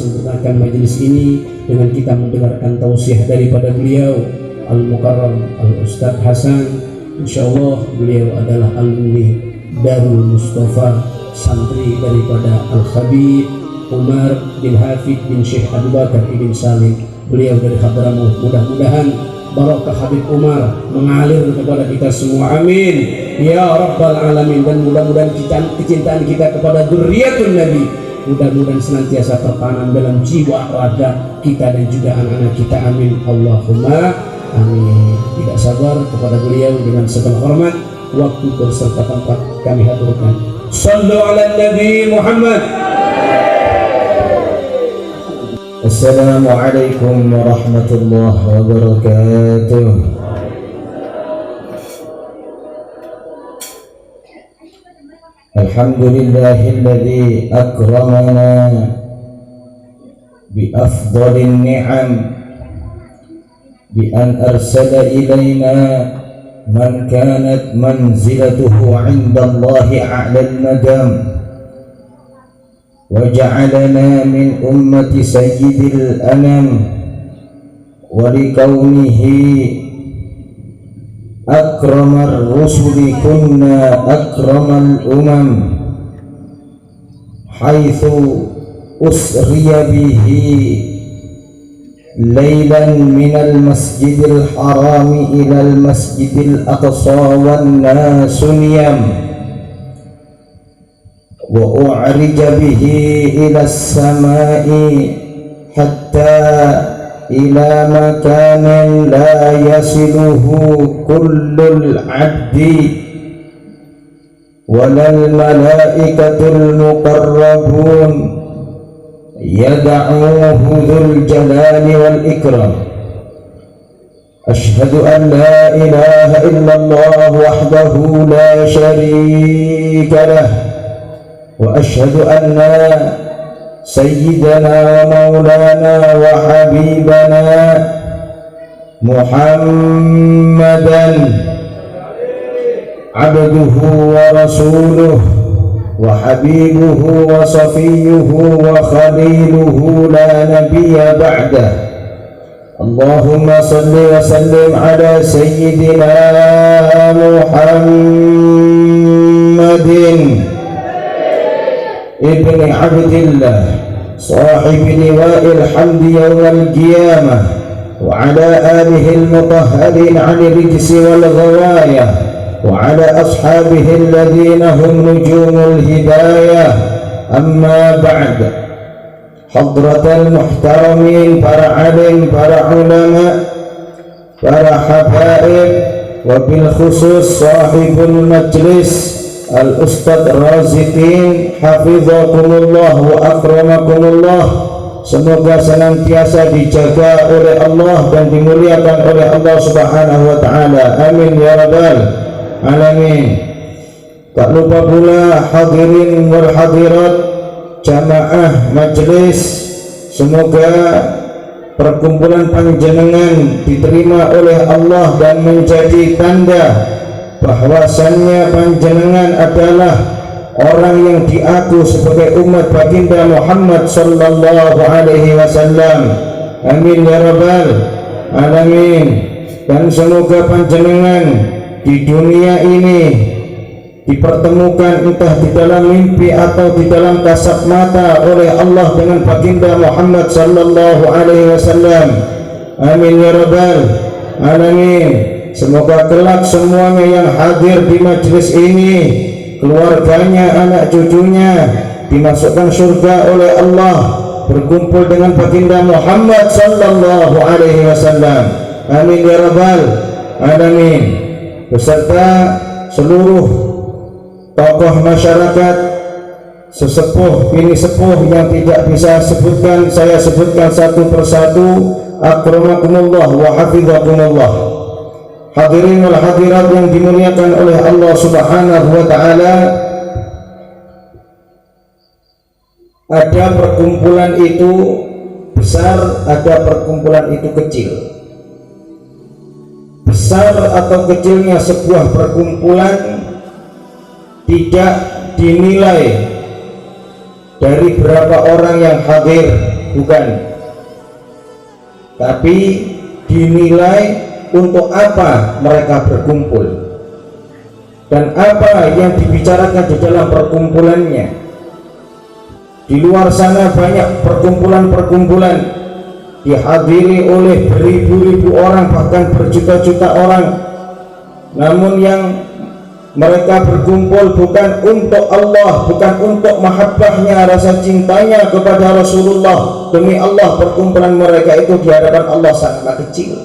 sempurnakan majelis ini dengan kita mendengarkan tausiah daripada beliau Al-Mukarram Al-Ustadz Hasan. Insyaallah beliau adalah alumni Darul Mustafa, santri daripada Al-Khabib Umar bin Hafid bin Syekh Abu Bakar ibn Salim. Beliau dari Hadramaut. Mudah-mudahan barokah Habib Umar mengalir kepada kita semua, amin ya rabbal alamin. Dan mudah-mudahan kecintaan kita kepada dzurriyyatun Nabi mudah-mudahan senantiasa tertanam dalam jiwa raga kita dan juga anak-anak kita, amin Allahumma amin. Tidak sabar kepada beliau dengan segala hormat, waktu berserta tempat kami haturkan. Sallu ala Nabi Muhammad. Assalamualaikum warahmatullahi wabarakatuh. Alhamdulillahilladzi akramana bi afdhalin ni'am bi an arsala ilayna man kanat manzilatuhu 'inda Allahi 'alal madam وجعلنا من أمة سيد الأنام ولكونه أكرم الرسل كنا أكرم الأمم حيث أسري به ليلا من المسجد الحرام إلى المسجد الأقصى والناس نيام وأعرج به إلى السماء حتى إلى مكان لا يصله كل العبد ولا الملائكة المقربون يدعوه ذو الجلال والإكرام. أشهد أن لا إله إلا الله وحده لا شريك له وأشهد أن سيدنا ومولانا وحبيبنا محمدا عبده ورسوله وحبيبه وصفيه وخليله لا نبي بعده. اللهم صل وسلم على سيدنا محمد ابن عبد الله صاحب لواء الحمد يوم القيامة وعلى آله المطهرين عن الرجس والغواية وعلى أصحابه الذين هم نجوم الهداية. أما بعد، حضرة المحترمين para alim, para ulama, para habaib, wabil khusus sahibul majlis Al-Ustadz Raziqin hafizakumullah wa akramakumullah. Semoga senantiasa dijaga oleh Allah dan dimuliakan oleh Allah Subhanahu wa taala, amin ya rabbal alamin. Tak lupa pula hadirin wal hadirat jamaah majlis, semoga perkumpulan panjenengan diterima oleh Allah dan menjadi tanda bahwasannya panjenengan adalah orang yang diaku sebagai umat baginda Muhammad sallallahu alaihi wasallam, amin ya rabbal alamin. Dan semoga panjenengan di dunia ini dipertemukan entah di dalam mimpi atau di dalam kasat mata oleh Allah dengan baginda Muhammad sallallahu alaihi wasallam, amin ya rabbal alamin. Semoga kelak semuanya yang hadir di majelis ini, keluarganya, anak cucunya dimasukkan surga oleh Allah, berkumpul dengan baginda Muhammad sallallahu alaihi wasallam, amin ya rabbal alamin. Beserta seluruh tokoh masyarakat, sesepuh, bini sepuh yang tidak bisa sebutkan, saya sebutkan satu persatu. Akramakumullah wa hafizakumullah. Hadirin wal hadirat yang dimuliakan oleh Allah Subhanahu wa taala, ada perkumpulan itu besar, ada perkumpulan itu kecil. Besar atau kecilnya sebuah perkumpulan tidak dinilai dari berapa orang yang hadir, bukan, tapi dinilai untuk apa mereka berkumpul dan apa yang dibicarakan di dalam perkumpulannya. Di luar sana banyak perkumpulan-perkumpulan dihadiri oleh beribu-ribu orang, bahkan berjuta-juta orang, namun yang mereka berkumpul bukan untuk Allah, bukan untuk mahabbahnya, rasa cintanya kepada Rasulullah. Demi Allah, perkumpulan mereka itu di hadapan Allah sangatlah kecil.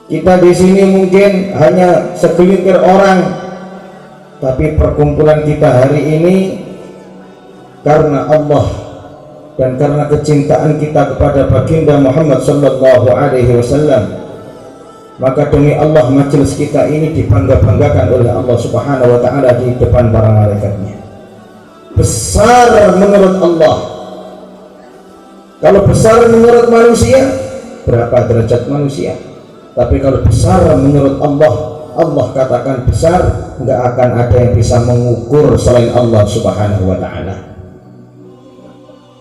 Kita di sini mungkin hanya segelintir orang, tapi perkumpulan kita hari ini karena Allah dan karena kecintaan kita kepada baginda Muhammad sallallahu alaihi wasallam, maka demi Allah majelis kita ini dibangga-banggakan oleh Allah Subhanahu wa taala di depan para malaikatnya. Besar menurut Allah. Kalau besar menurut manusia, berapa derajat manusia? Tapi kalau besar menurut Allah, Allah katakan besar, enggak akan ada yang bisa mengukur selain Allah Subhanahu wa taala.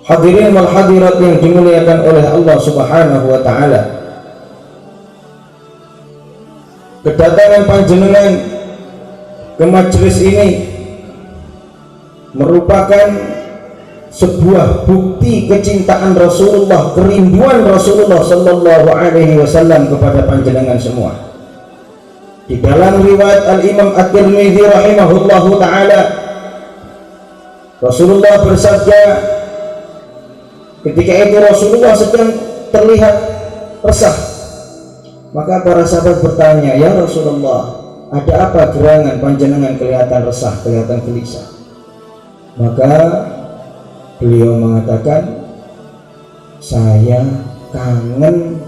Hadirin wal hadirat yang dimuliakan oleh Allah Subhanahu wa taala, kedatangan panjenengan ke majelis ini merupakan sebuah bukti kecintaan Rasulullah, kerinduan Rasulullah sallallahu alaihi wasallam kepada panjenengan semua. Di dalam riwayat Al-Imam At-Tirmidzi rahimahullahu taala, Rasulullah bersabda, ketika itu Rasulullah sedang terlihat resah, maka para sahabat bertanya, "Ya Rasulullah, ada apa gerangan panjenengan kelihatan resah, kelihatan gelisah?" Maka beliau mengatakan, "Saya kangen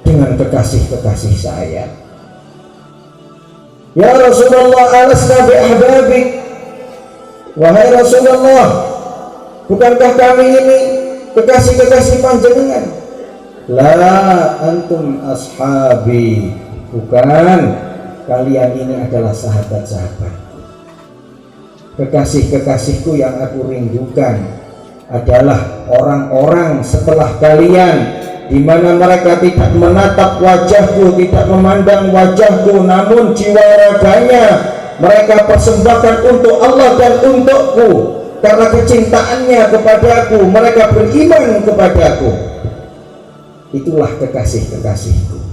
dengan kekasih-kekasih saya." "Ya Rasulullah, alasna bi ahbabik?" Wahai Rasulullah, bukankah kami ini kekasih-kekasih panjenengan? "La antum ashabi." Bukan, kalian ini adalah sahabat-sahabat. Kekasih-kekasihku yang aku rindukan adalah orang-orang setelah kalian, di mana mereka tidak menatap wajahku, tidak memandang wajahku, namun jiwa raganya mereka persembahkan untuk Allah dan untukku. Karena kecintaannya kepadaku, mereka beriman kepadaku. Itulah kekasih-kekasihku.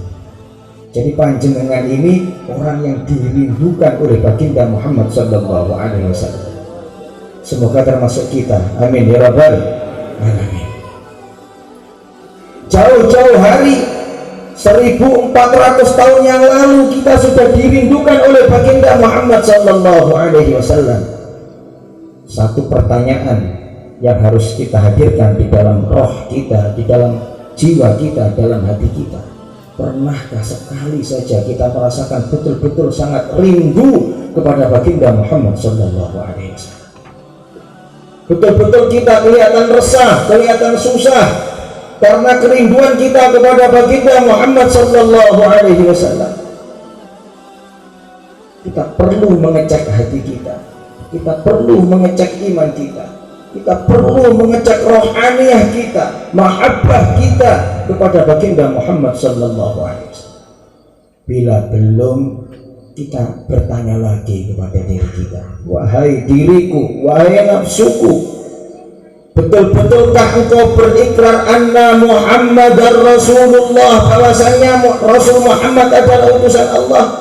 Jadi panjenengan ini orang yang dirindukan oleh baginda Muhammad sallallahu alaihi wasallam. Semoga termasuk kita. Amin ya rabbal alamin. Jauh-jauh hari, 1400 tahun yang lalu kita sudah dirindukan oleh baginda Muhammad sallallahu alaihi wasallam. Satu pertanyaan yang harus kita hadirkan di dalam roh kita, di dalam jiwa kita, dalam hati kita. Pernahkah sekali saja kita merasakan betul-betul sangat rindu kepada baginda Muhammad sallallahu alaihi wasallam? Betul-betul kita kelihatan resah, kelihatan susah karena kerinduan kita kepada baginda Muhammad sallallahu alaihi wasallam. Kita perlu mengecek hati kita. Kita perlu mengecek iman kita. Kita perlu mengecek rohaniyah kita, mahabbah kita kepada baginda Muhammad sallallahu alaihi wasallam. Bila belum, kita bertanya lagi kepada diri kita, "Wahai diriku, wahai nafsuku, betul-betulkah engkau berikrar anna Muhammadar Rasulullah, bahwasanya Rasul Muhammad adalah utusan Allah?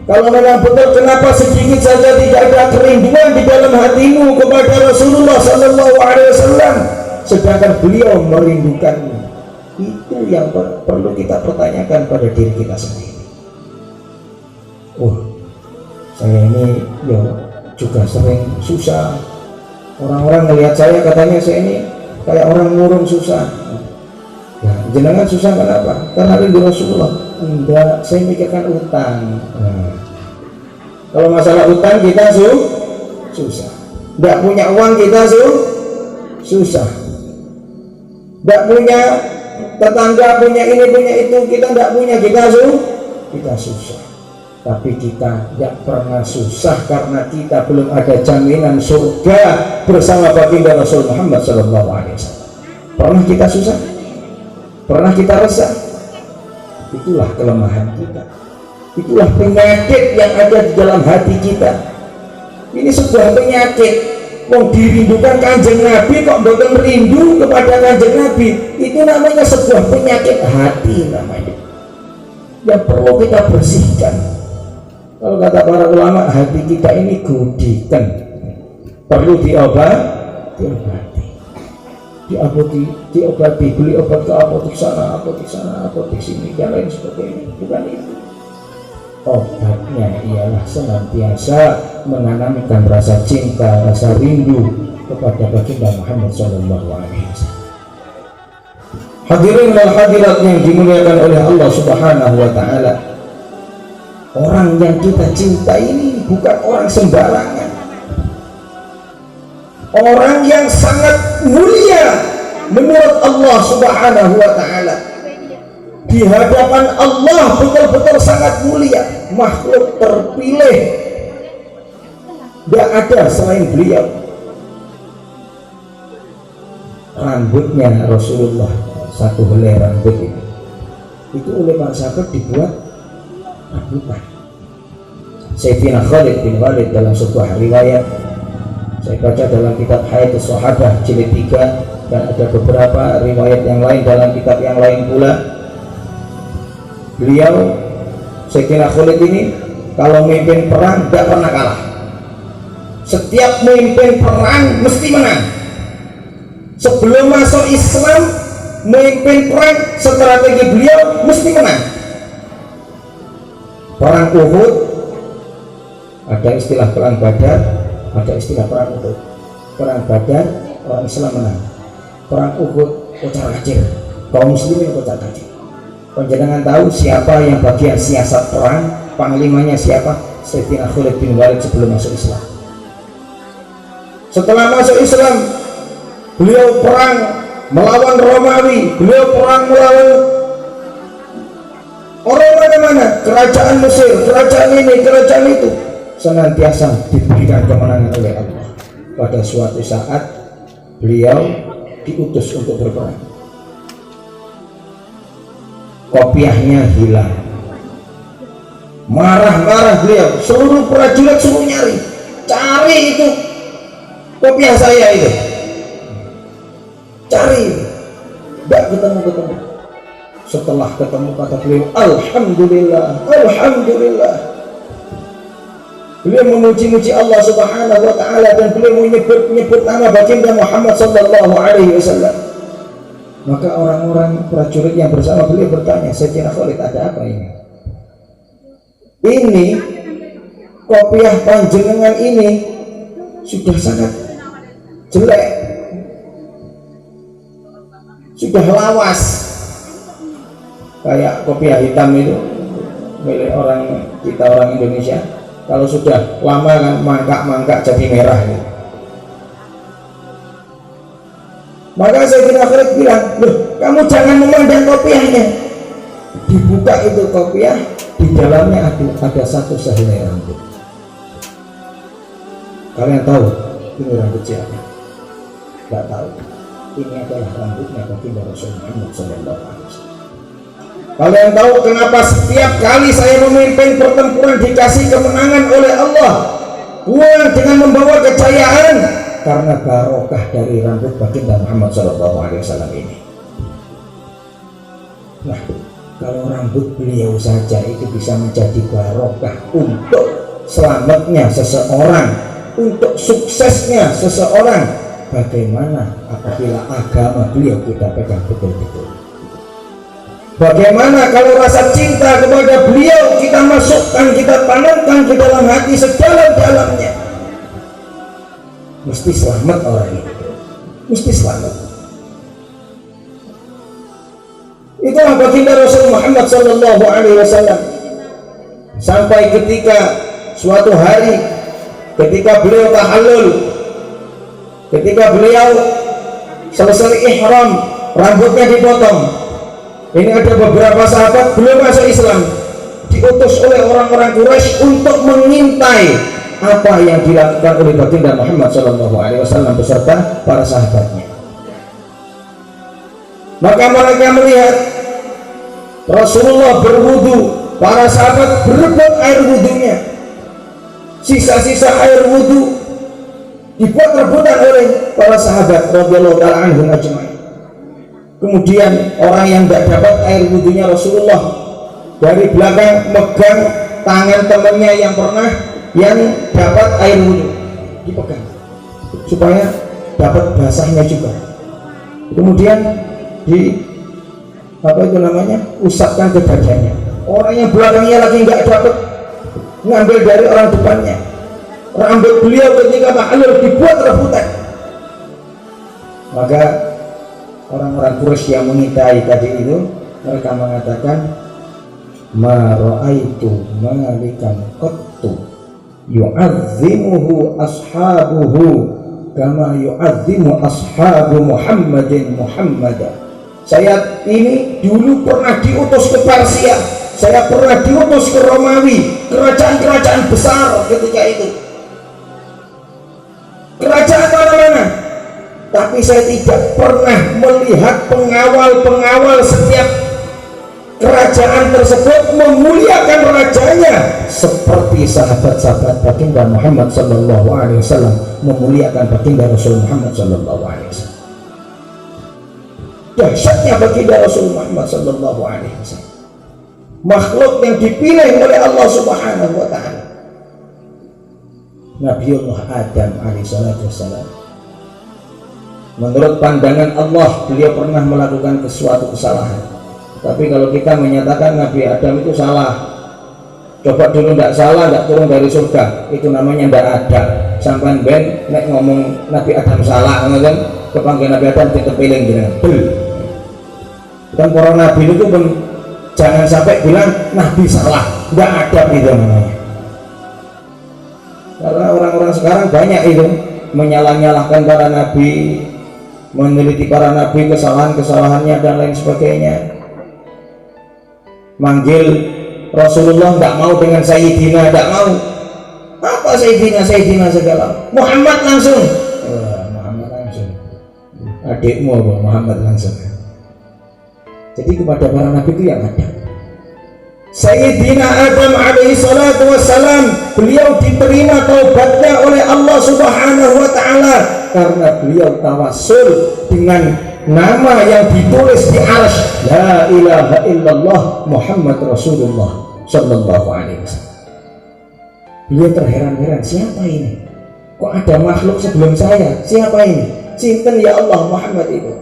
Kalau memang betul, kenapa sedikit saja tidak ada kerinduan di dalam hatimu kepada Rasulullah sallallahu alaihi wasallam, sedangkan beliau merindukanmu?" Itu yang perlu kita pertanyakan pada diri kita sendiri. Saya ini juga sering susah. Orang-orang melihat saya, katanya saya ini kayak orang murung susah. Ya, jenengan susah kenapa? Karena rindu Rasulullah. Enggak, saya mikirkan utang. Kalau masalah utang kita susah. Enggak punya uang kita susah. Enggak punya tetangga, punya ini, punya itu, kita enggak punya, kita susah. tapi kita tidak pernah susah karena kita belum ada jaminan surga bersama baginda Rasul Muhammad SAW. Pernah kita susah? Pernah kita resah? Itulah kelemahan kita, itulah penyakit yang ada di dalam hati kita. Ini sebuah penyakit. Wong dirindukan Kanjeng Nabi kok bukan rindu kepada Kanjeng Nabi, itu namanya sebuah penyakit hati namanya, yang perlu kita bersihkan. Kalau kata para ulama, hati kita ini gudikan, perlu diobati, diobati, beli obat ke apotek sana, apotek sini, dan lain sebagainya. Bukan itu. Obatnya ialah senantiasa menanamkan rasa cinta, rasa rindu kepada baginda Muhammad SAW. Hadirin wal hadirat yang dimuliakan oleh Allah Subhanahu wa Ta'ala, orang yang kita cintai ini bukan orang sembarangan, orang yang sangat mulia menurut Allah Subhanahu wa Ta'ala. Di hadapan Allah betul-betul sangat mulia, makhluk terpilih, tidak ada selain beliau. Rambutnya Rasulullah, satu helai rambut itu oleh para sahabat dibuat rambutan. Sayyidina Khalid bin Walid dalam sebuah riwayat, saya baca dalam kitab Hayatus Sahabah jilid 3, dan ada beberapa riwayat yang lain dalam kitab yang lain pula, beliau Sayyidina Khalid ini kalau memimpin perang tidak pernah kalah. Setiap memimpin perang mesti menang. Sebelum masuk Islam, memimpin perang strategi beliau mesti menang. Perang Uhud ada istilah perang Badar, ada istilah perang Uhud. Perang Badar orang Islam menang. Perang Uhud kocar kacir, kaum muslimin kocar kacir. Panjenengan tahu siapa yang bagian siasat perang, panglimanya siapa? Sayyidina Khalid bin Walid sebelum masuk Islam. Setelah masuk Islam, beliau perang melawan Romawi, beliau perang melawan orang mana-mana, kerajaan Mesir, kerajaan ini, kerajaan itu, senantiasa diberikan kemenangan oleh Allah. Pada suatu saat beliau diutus untuk berperang, kopiahnya hilang. Marah-marah beliau, seluruh prajurit suruh nyari, cari itu kopiah saya itu, cari, tidak ketemu. Setelah ketemu kata beliau, Alhamdulillah, Alhamdulillah. Beliau memuji-muji Allah Subhanahu wa Ta'ala, dan beliau menyebut nama baginda Muhammad Sallallahu Alaihi Wasallam. Maka orang-orang prajurit yang bersama beliau bertanya, Sayyidina Khalid, ada apa ini? Ini kopiah panjenengan ini sudah sangat jelek, sudah lawas, kayak kopiah hitam itu milik orang kita, orang Indonesia. Kalau sudah lama kan mangkak-mangkak jadi merah gitu. Maka Sayyidina Khalid bilang, loh, kamu jangan memandang kopiahnya. Dibuka itu kopiah, di dalamnya ada satu sehelai rambut. Kalian tahu ini rambut siapa? Tidak tahu. Ini adalah rambutnya baginda Rasul Muhammad SAW. Kalian tahu kenapa setiap kali saya memimpin pertempuran dikasih kemenangan oleh Allah, pulang dengan membawa kejayaan? Karena barokah dari rambut baginda Muhammad SAW ini. Nah, kalau rambut beliau saja itu bisa menjadi barokah untuk selamatnya seseorang, untuk suksesnya seseorang, bagaimana apabila agama beliau kita pegang betul-betul? Bagaimana kalau rasa cinta kepada beliau kita masukkan, kita tanamkan ke dalam hati sedalam-dalamnya? Mesti selamat orang itu, mesti selamat. Itulah baginda Rasul Muhammad Sallallahu Alaihi Wasallam. Sampai ketika suatu hari, ketika beliau tahallul, ketika beliau selesai ihram, rambutnya dipotong. Ini ada beberapa sahabat belum masuk Islam, diutus oleh orang-orang Quraisy untuk mengintai apa yang dilakukan oleh baginda Muhammad SAW beserta para sahabatnya. Maka mereka melihat Rasulullah berwudu, para sahabat berebut air wudunya, sisa-sisa air wudu dibuat rebutan oleh para sahabat radhiyallahu ta'ala anhum ajma'in. Kemudian orang yang tidak dapat air wudunya Rasulullah dari belakang megang tangan temannya yang dapat air wudu, dipegang supaya dapat basahnya juga. Kemudian usapkan ke dadanya. Orang yang belakangnya lagi nggak dapat, ngambil dari orang depannya. Rambut beliau ketika ma'lul dibuat rebutan. Maka orang-orang Quraisy yang mengintai tadi itu, mereka mengatakan, ma ra'aitu malikan qattu yu'azzimuhu ashabuhu kama yu'azzimu ashabu Muhammadin Muhammadan. Saya ini dulu pernah diutus ke Persia, saya pernah diutus ke Romawi, kerajaan-kerajaan besar ketika itu, kerajaan mana-mana, tapi saya tidak pernah melihat pengawal-pengawal setiap kerajaan tersebut memuliakan rajanya seperti sahabat-sahabat baginda Muhammad sallallahu alaihi wasallam memuliakan baginda Rasul Muhammad sallallahu alaihi wasallam. Dahsyatnya baginda Rasul Muhammad sallallahu alaihi wasallam, makhluk yang dipilih oleh Allah Subhanahu wa taala. Nabiullah Adam alaihissalatu wassalam, menurut pandangan Allah beliau pernah melakukan suatu kesalahan. Tapi kalau kita menyatakan Nabi Adam itu salah, coba dulu tidak salah, tidak turun dari surga, itu namanya tidak ada. Sampai ben nek ngomong Nabi Adam salah, kan kepanggil Nabi Adam kita pilih dengan dan para nabi itu pun jangan sampai bilang Nabi salah, tidak ada itu namanya. Karena orang-orang sekarang banyak itu menyalah-nyalahkan para nabi, meneliti para nabi, kesalahan-kesalahannya dan lain sebagainya. Manggil Rasulullah tidak mau dengan Sayyidina, tidak mau. Apa Sayyidina segala, Muhammad langsung. Muhammad langsung, adikmu apa Muhammad langsung. Jadi kepada para nabi itu yang ada. Sayyidina Adam alaihi salatu wassalam, beliau diterima taubatnya oleh Allah Subhanahu wa ta'ala karena beliau tawassul dengan nama yang ditulis di arsy, la ilaha illallah Muhammad Rasulullah sallallahu alaihi wasallam. Beliau terheran-heran, siapa ini? Kok ada makhluk sebelum saya? Siapa ini? Sinten ya Allah Muhammad itu?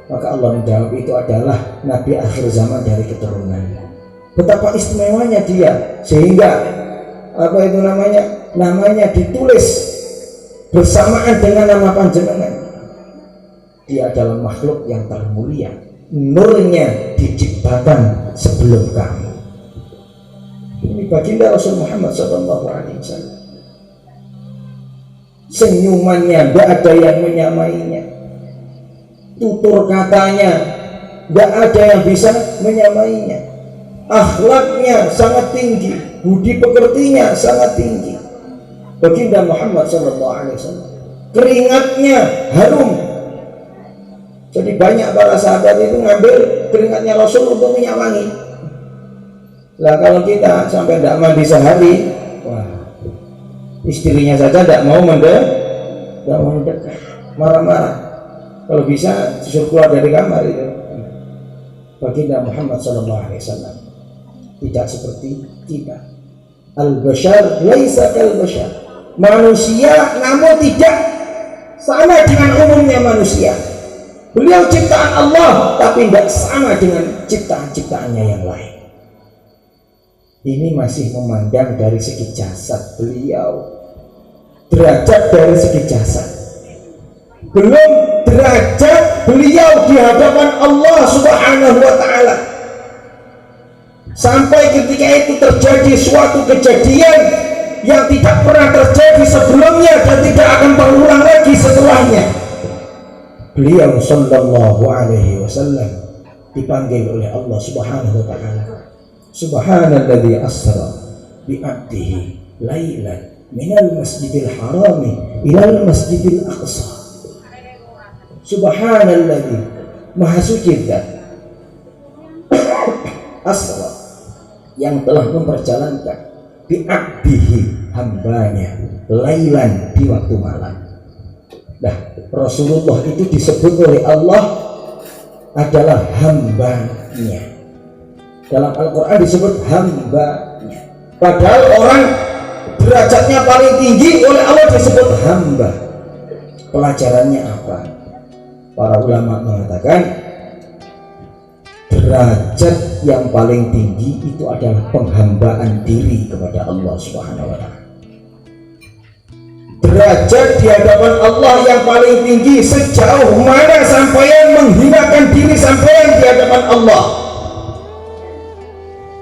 Maka Allah menjawab, itu adalah Nabi akhir zaman dari keturunannya. Betapa istimewanya dia, sehingga namanya ditulis bersamaan dengan nama panjenengan. Dia adalah makhluk yang termulia, nurnya diciptakan sebelum kamu. Ini baginda Rasul Muhammad SAW. Senyumannya tidak ada yang menyamainya, tutur katanya tidak ada yang bisa menyamainya, akhlaknya sangat tinggi, budi pekertinya sangat tinggi. Baginda Muhammad SAW, keringatnya harum. Jadi banyak para sahabat itu ngambil keringatnya Rasul untuk minyak wangi. Lah kalau kita sampai tidak mandi sehari, wah, istrinya saja tidak mau mendekat, marah-marah. Kalau bisa disuruh keluar dari kamar itu. Baginda Muhammad SAW tidak seperti kita. Al-bashar laisa kal-bashar, manusia namun tidak sama dengan umumnya manusia. Beliau ciptaan Allah tapi tidak sama dengan ciptaan-ciptaannya yang lain. Ini masih memandang dari segi jasad beliau, derajat dari segi jasad, belum derajat beliau di hadapan Allah Subhanahu wa ta'ala. Sampai ketika itu terjadi suatu kejadian yang tidak pernah terjadi sebelumnya dan tidak akan berulang lagi setelahnya. Beliau sallallahu alaihi wasallam dipanggil oleh Allah Subhanahu wa ta'ala Subhanalladzi asra bi 'abdihi lailan minal masjidil harami ilal masjidil aqsa. Subhanalladzi, maha suci zat, asra, yang telah memperjalankan bi 'abdihi, hambanya, lailan, di waktu malam. Nah, Rasulullah itu disebut oleh Allah adalah hambanya. Dalam Al-Quran disebut hambanya. Padahal orang derajatnya paling tinggi oleh Allah disebut hamba. Pelajarannya apa? Para ulama mengatakan derajat yang paling tinggi itu adalah penghambaan diri kepada Allah Subhanahu wa Ta'ala. Derajat di hadapan Allah yang paling tinggi, sejauh mana sampeyan menghinakan diri sampeyan di hadapan Allah,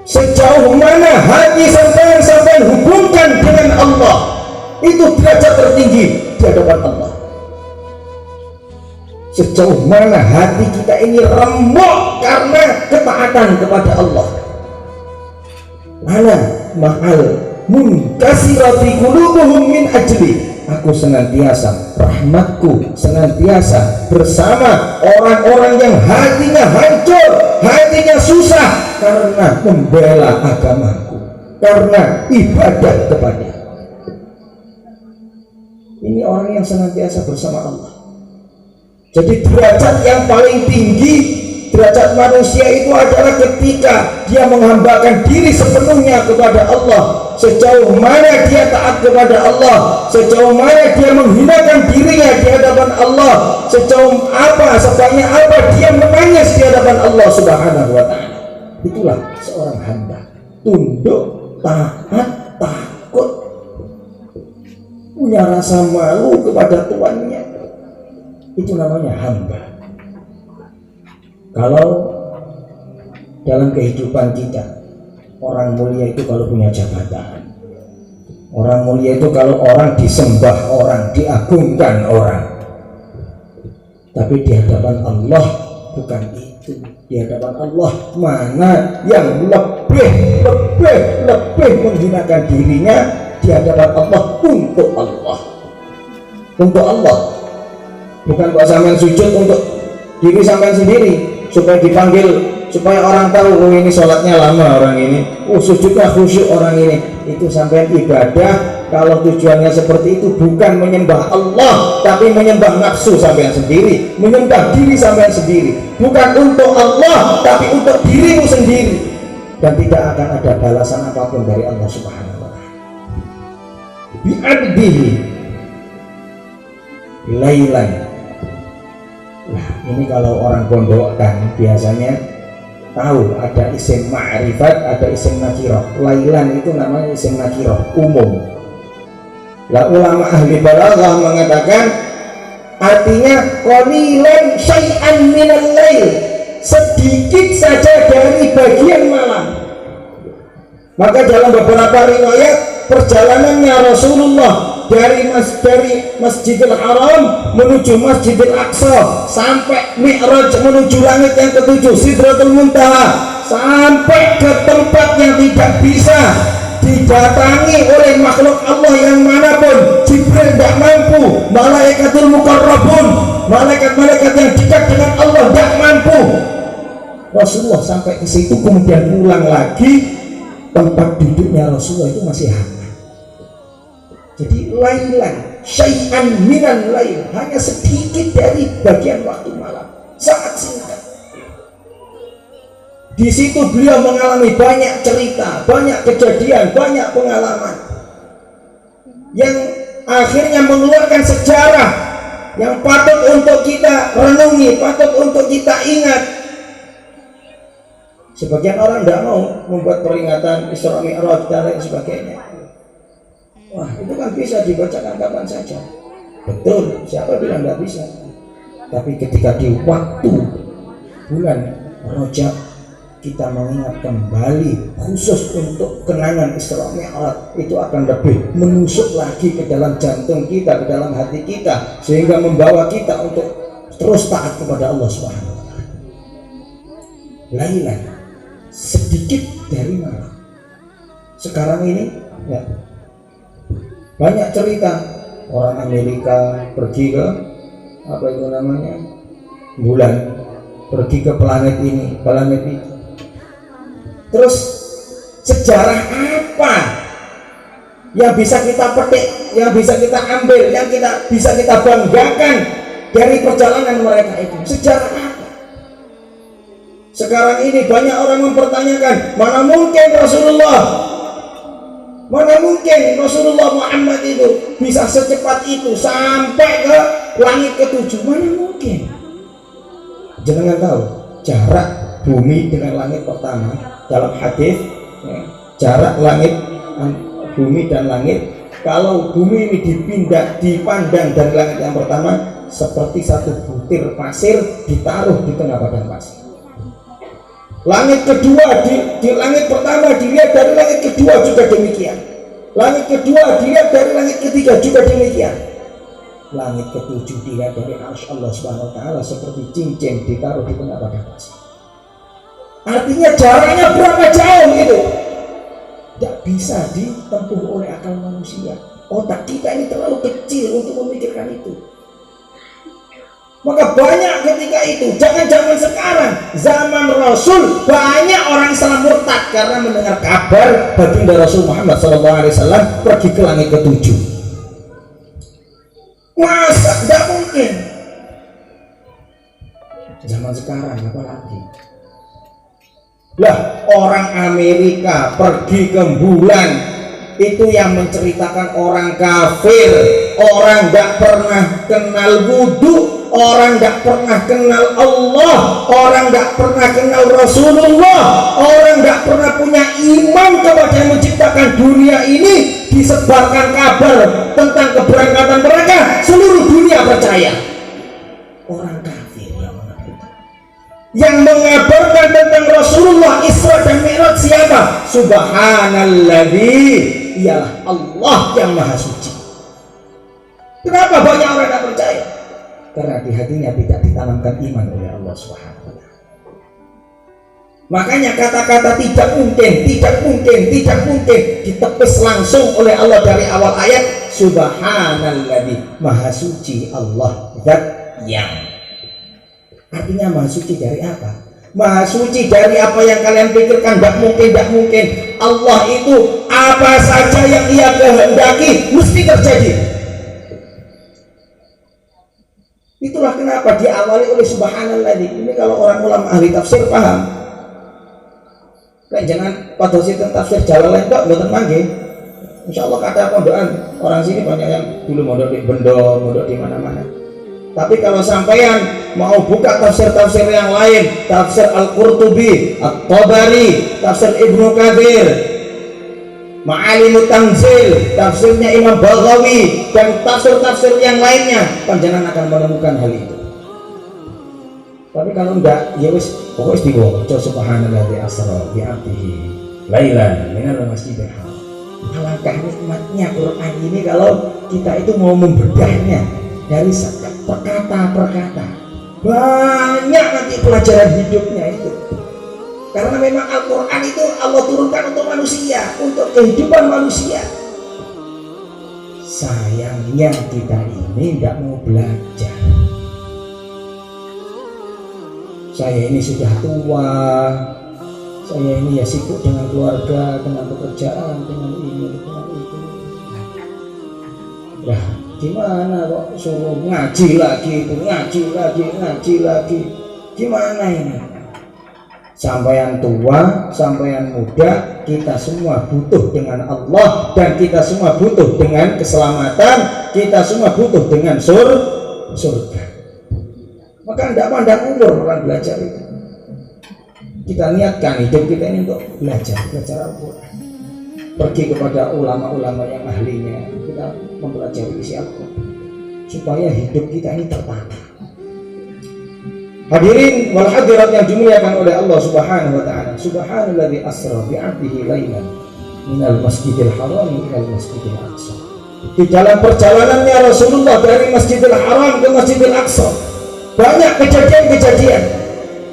sejauh mana hati sampeyan hubungkan dengan Allah, itu derajat tertinggi di hadapan Allah. Sejauh mana hati kita ini remuk karena ketaatan kepada Allah. Ana ma'al munkasirati qulubuhum min ajli, aku senantiasa, rahmatku senantiasa bersama orang-orang yang hatinya hancur, hatinya susah karena membela agamaku, karena ibadah kepada. Ini orang yang senantiasa bersama Allah. Jadi derajat yang paling tinggi, derajat manusia itu adalah ketika dia menghambakan diri sepenuhnya kepada Allah. Sejauh mana dia taat kepada Allah, sejauh mana dia menghinakan dirinya di hadapan Allah, sejauh apa, sebanyak apa dia menangis di hadapan Allah Subhanahu wa Ta'ala. Itulah seorang hamba, tunduk, taat, takut, punya rasa malu kepada tuannya. Itu namanya hamba. Kalau dalam kehidupan kita, orang mulia itu kalau punya jabatan, orang mulia itu kalau orang disembah orang, diagungkan orang. Tapi di hadapan Allah bukan itu. Di hadapan Allah mana yang lebih menghinakan dirinya di hadapan Allah, untuk Allah, untuk Allah. Bukan kok sampean sujud untuk diri sampean sendiri supaya dipanggil, supaya orang tahu, oh ini sholatnya lama orang ini, oh sujudnya khusyuk orang ini. Itu sampean ibadah kalau tujuannya seperti itu bukan menyembah Allah, tapi menyembah nafsu sampean sendiri, menyembah diri sampean sendiri. Bukan untuk Allah, tapi untuk dirimu sendiri, dan tidak akan ada balasan apapun dari Allah Subhanahu wa Ta'ala. Bi'abdihi lailan. Nah, ini kalau orang pondokkan biasanya tahu ada isim ma'rifat, ada isim nakirah. Lailan itu namanya isim nakirah umum. Lah ulama ahli balaghah mengatakan artinya qalilan syai'an minal lail, sedikit saja dari bagian malam. Maka dalam beberapa riwayat perjalanannya Rasulullah dari Masjidil Haram menuju Masjidil Aqsa, sampai Mi'raj menuju langit yang ketujuh, Sidratul Muntaha, sampai ke tempat yang tidak bisa didatangi oleh makhluk Allah yang manapun. Jibril tidak mampu, malaikatul muqarrabun, malaikat-malaikat yang dekat dengan Allah tidak mampu. Rasulullah sampai ke situ, kemudian pulang lagi. Tempat duduknya Rasulullah itu masih hangat. Jadi lailan syai'an minan lail, hanya sedikit dari bagian waktu malam, sangat singkat. Di situ beliau mengalami banyak cerita, banyak kejadian, banyak pengalaman yang akhirnya mengeluarkan sejarah yang patut untuk kita renungi, patut untuk kita ingat. Sebagian orang tidak mau membuat peringatan Isra Mi'raj dan lain sebagainya. Wah, itu kan bisa dibacakan kapan saja. Betul, siapa bilang tidak bisa? Tapi ketika di waktu bulan Rajab kita mengingat kembali khusus untuk kenangan Isra Mi'raj, itu akan lebih menusuk lagi ke dalam jantung kita, ke dalam hati kita, sehingga membawa kita untuk terus taat kepada Allah Subhanahu wa Ta'ala. Lailan, sedikit dari mana? Sekarang ini ya, banyak cerita orang Amerika pergi ke apa itu namanya bulan, pergi ke planet ini, planet itu. Terus sejarah apa yang bisa kita petik, yang bisa kita ambil, yang bisa kita banggakan dari perjalanan mereka itu? Sejarah apa? Sekarang ini banyak orang mempertanyakan, mana mungkin Rasulullah Muhammad itu bisa secepat itu sampai ke langit ke-7. Mana mungkin? Jangan tahu jarak bumi dengan langit pertama dalam hadis ya, jarak langit bumi dan langit, kalau bumi ini dipandang dari langit yang pertama seperti satu butir pasir ditaruh di tengah padang pasir. Langit kedua di langit pertama dilihat dari langit kedua juga demikian. Langit kedua dilihat dari langit ketiga juga demikian. Langit ke-7 dilihat dari arsy Allah Subhanahu wa taala seperti cincin ditaruh di tengah padang pasir. Artinya jaraknya berapa jauh itu? Tidak bisa ditempuh oleh akal manusia. Otak kita ini terlalu kecil untuk memikirkan itu. Maka banyak ketika itu, jangan zaman sekarang, zaman Rasul banyak orang Islam murtad karena mendengar kabar baginda Rasul Muhammad SAW pergi ke langit ke-7. Masa tidak mungkin? Zaman sekarang apalagi? Lah orang Amerika pergi ke bulan itu yang menceritakan orang kafir, orang tidak pernah kenal wudu, orang tidak pernah kenal Allah, orang tidak pernah kenal Rasulullah, orang tidak pernah punya iman kepada yang menciptakan dunia ini. Disebarkan kabar tentang keberangkatan mereka, seluruh dunia percaya. Orang kafir yang mengabarkan tentang Rasulullah Isra dan Mi'raj siapa? Subhanalladzi, ialah Allah yang maha suci. Kenapa banyak orang tak percaya? Karena di hatinya tidak ditanamkan iman oleh Allah Subhanahu wa taala. Makanya kata-kata tidak mungkin ditepis langsung oleh Allah dari awal ayat. Subhanalladzi, maha suci Allah zat yang. Artinya maha suci dari apa? Maha suci dari apa yang kalian pikirkan tidak mungkin. Allah itu apa saja yang Ia kehendaki mesti terjadi. Itulah kenapa diawali oleh subhanalladzi. Ini kalau orang ulama ahli tafsir paham. Kan jangan pada situ tafsir Jalalain kok mboten mangke. Insyaallah kata pondokan orang sini banyak yang dulu mondok di Bendo, mondok di mana-mana. Tapi kalau sampean mau buka tafsir-tafsir yang lain, tafsir Al-Qurtubi, At-Tabari, tafsir Ibnu Katsir, Ma'alimut Tanzil, tafsirnya Imam Baghawi, dan tafsir-tafsir yang lainnya, panjenengan akan menemukan hal itu. Tapi kalau enggak, ya wis pokoknya istighfar. Subhanalladzi asra bi 'abdihi lailan minal masjidil haram. Alangkah nikmatnya Quran ini kalau kita itu mau membedahnya dari perkata-perkata. Banyak nanti pelajaran hidupnya itu. Karena memang Al-Quran itu Allah turunkan untuk manusia, untuk kehidupan manusia. Sayangnya kita ini tidak mau belajar. Saya ini sudah tua, saya ini ya sibuk dengan keluarga, dengan pekerjaan, dengan ini, dengan itu. Ya gimana kok suruh ngaji lagi, ngaji lagi. Gimana ini? Sampai yang tua, sampai yang muda, kita semua butuh dengan Allah, dan kita semua butuh dengan keselamatan, kita semua butuh dengan surga. Maka tidak pandang umur orang belajar itu. Kita niatkan hidup kita ini untuk belajar Al-Quran. Pergi kepada ulama-ulama yang ahlinya, kita mempelajari isi Al-Quran supaya hidup kita ini tertata. Hadirin wal hadirat yang dimuliakan oleh Allah Subhanahu wa taala. Subhanalladzi asra bi 'abdihi lailan minal masjidil haram ilal masjidil aqsa. Di dalam perjalanannya Rasulullah dari Masjidil Haram ke Masjidil Aqsa, banyak kejadian-kejadian.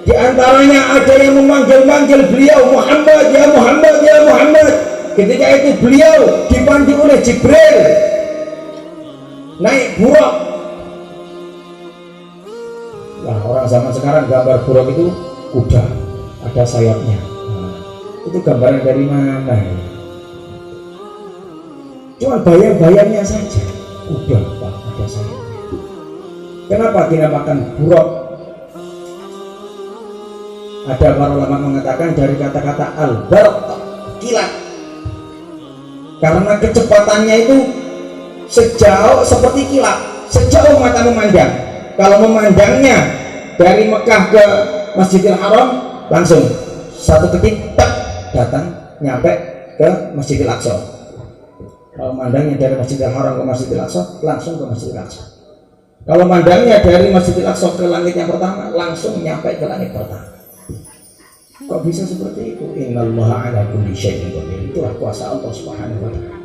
Di antaranya ada yang memanggil-manggil beliau Muhammad, ya Muhammad, ya Muhammad. Ketika itu beliau dipandu oleh Jibril naik buruk. Nah, orang zaman sekarang gambar buruk itu kuda, ada sayapnya. Nah, itu gambaran dari mana ya? Cuma bayang-bayangnya saja, kuda Pak, ada sayapnya. Kenapa dinamakan buruk? Ada para ulama mengatakan dari kata-kata al-barq, kilat, karena kecepatannya itu sejauh seperti kilat, sejauh mata memandang. Kalau memandangnya dari Mekah ke Masjidil Haram, langsung satu ketik tak datang nyampe ke Masjidil Aqsa. Kalau memandangnya dari Masjidil Haram ke Masjidil Aqsa, langsung ke Masjidil Aqsa. Kalau memandangnya dari Masjidil Aqsa ke langit yang pertama, langsung nyampe ke langit pertama. Kok bisa seperti itu? Innallaha ala kulli syai'in qadir. Itulah kuasa Allah Subhanahu wa ta'ala.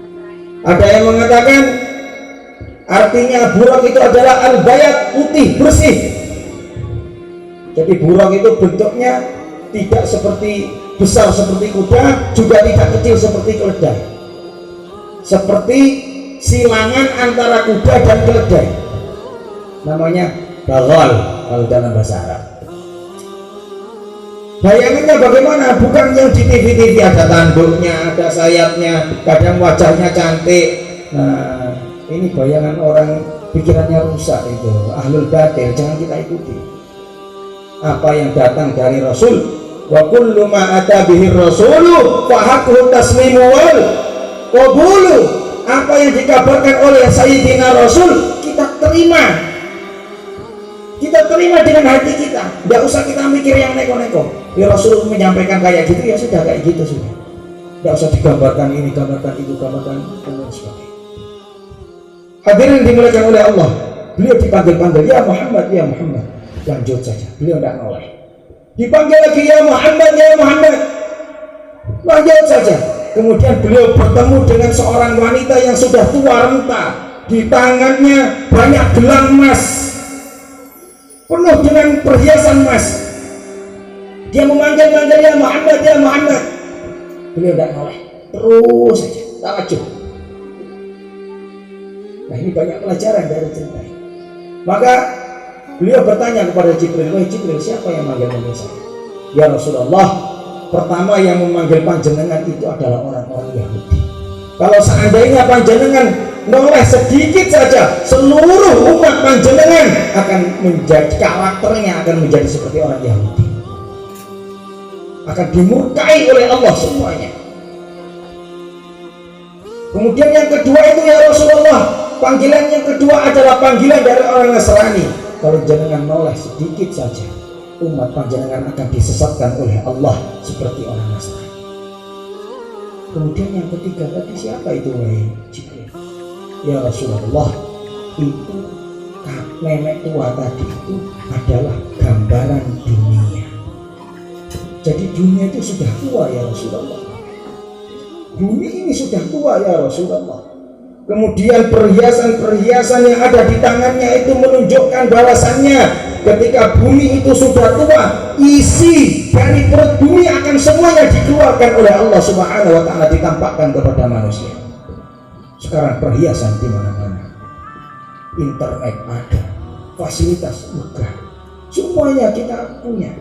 Ada yang mengatakan artinya buraq itu adalah al-bayat, putih, bersih. Jadi buraq itu bentuknya tidak seperti besar seperti kuda, juga tidak kecil seperti keledai. Seperti silangan antara kuda dan keledai. Namanya baghal kalau dalam bahasa Arab. Bayangannya bagaimana? Bukan yang di TV-TV ada tanduknya, ada sayapnya, kadang wajahnya cantik. Nah, ini bayangan orang pikirannya rusak itu, ahlul batil, jangan kita ikuti. Apa yang datang dari Rasul, wa kullu ma ata bihi rasulu fa haqqu taslimu wal qabulu. Apa yang dikabarkan oleh Sayyidina Rasul kita terima. Kita terima dengan hati kita, nggak usah kita mikir yang neko-neko. Ya Rasul menyampaikan kayak gitu, ya sudah kayak gitu sudah. Nggak usah digambarkan ini, gambarkan itu, gambarkan dan sebagainya. Hadirin dimuliakan oleh Allah, beliau dipanggil-panggil, ya Muhammad, ya Muhammad. Lanjut saja, beliau tidak noleh. Dipanggil lagi, ya Muhammad, ya Muhammad. Lanjut saja. Kemudian beliau bertemu dengan seorang wanita yang sudah tua renta, di tangannya banyak gelang emas, penuh dengan perhiasan emas. Dia memanggil-manggil, ya Muhammad, ya Muhammad. Beliau tidak noleh, terus saja tawajuh. Nah, ini banyak pelajaran dari cerita ini. Maka beliau bertanya kepada Jibril, wahai Jibril, siapa yang memanggil saya? Ya Rasulullah, pertama yang memanggil panjenengan itu adalah orang-orang Yahudi. Kalau seandainya panjenengan noleh sedikit saja, seluruh umat panjenengan akan menjadi, karakternya akan menjadi seperti orang Yahudi, akan dimurkai oleh Allah semuanya. Kemudian yang kedua itu, ya Rasulullah, panggilan yang kedua adalah panggilan dari orang Nasrani. Kalau jenengan noleh sedikit saja, umat panjenengan akan disesatkan oleh Allah seperti orang Nasrani. Kemudian yang ketiga tadi siapa itu, wahai Jibril? Ya Rasulullah, itu nenek tua tadi itu adalah gambaran dunia. Jadi dunia itu sudah tua, ya Rasulullah. Bumi ini sudah tua, ya Rasulullah. Kemudian perhiasan-perhiasan yang ada di tangannya itu menunjukkan bahwasannya ketika bumi itu sudah tua, isi dari perut bumi akan semuanya dikeluarkan oleh Allah Subhanahu wa ta'ala, ditampakkan kepada manusia. Sekarang perhiasan di mana-mana, internet ada, fasilitas megah, semuanya kita punya.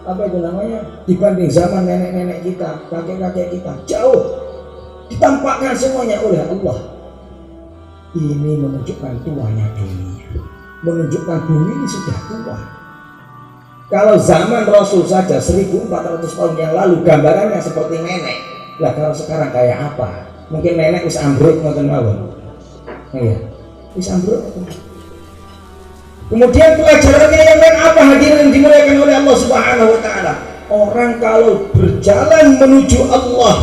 Apa itu namanya, dibanding zaman nenek-nenek kita, kakek-kakek kita, jauh ditampakkan semuanya oleh Allah. Ini menunjukkan tuanya dunia, menunjukkan bumi ini sudah tua. Kalau zaman Rasul saja 1400 tahun yang lalu gambarannya seperti nenek, lah kalau sekarang kayak apa? Mungkin nenek wis ambruk ngoten mawon. Iya, wis ambruk. Kemudian pelajarannya yang lain apa, hadirin dimuliakan oleh Allah Subhanahu wa ta'ala? Orang kalau berjalan menuju Allah,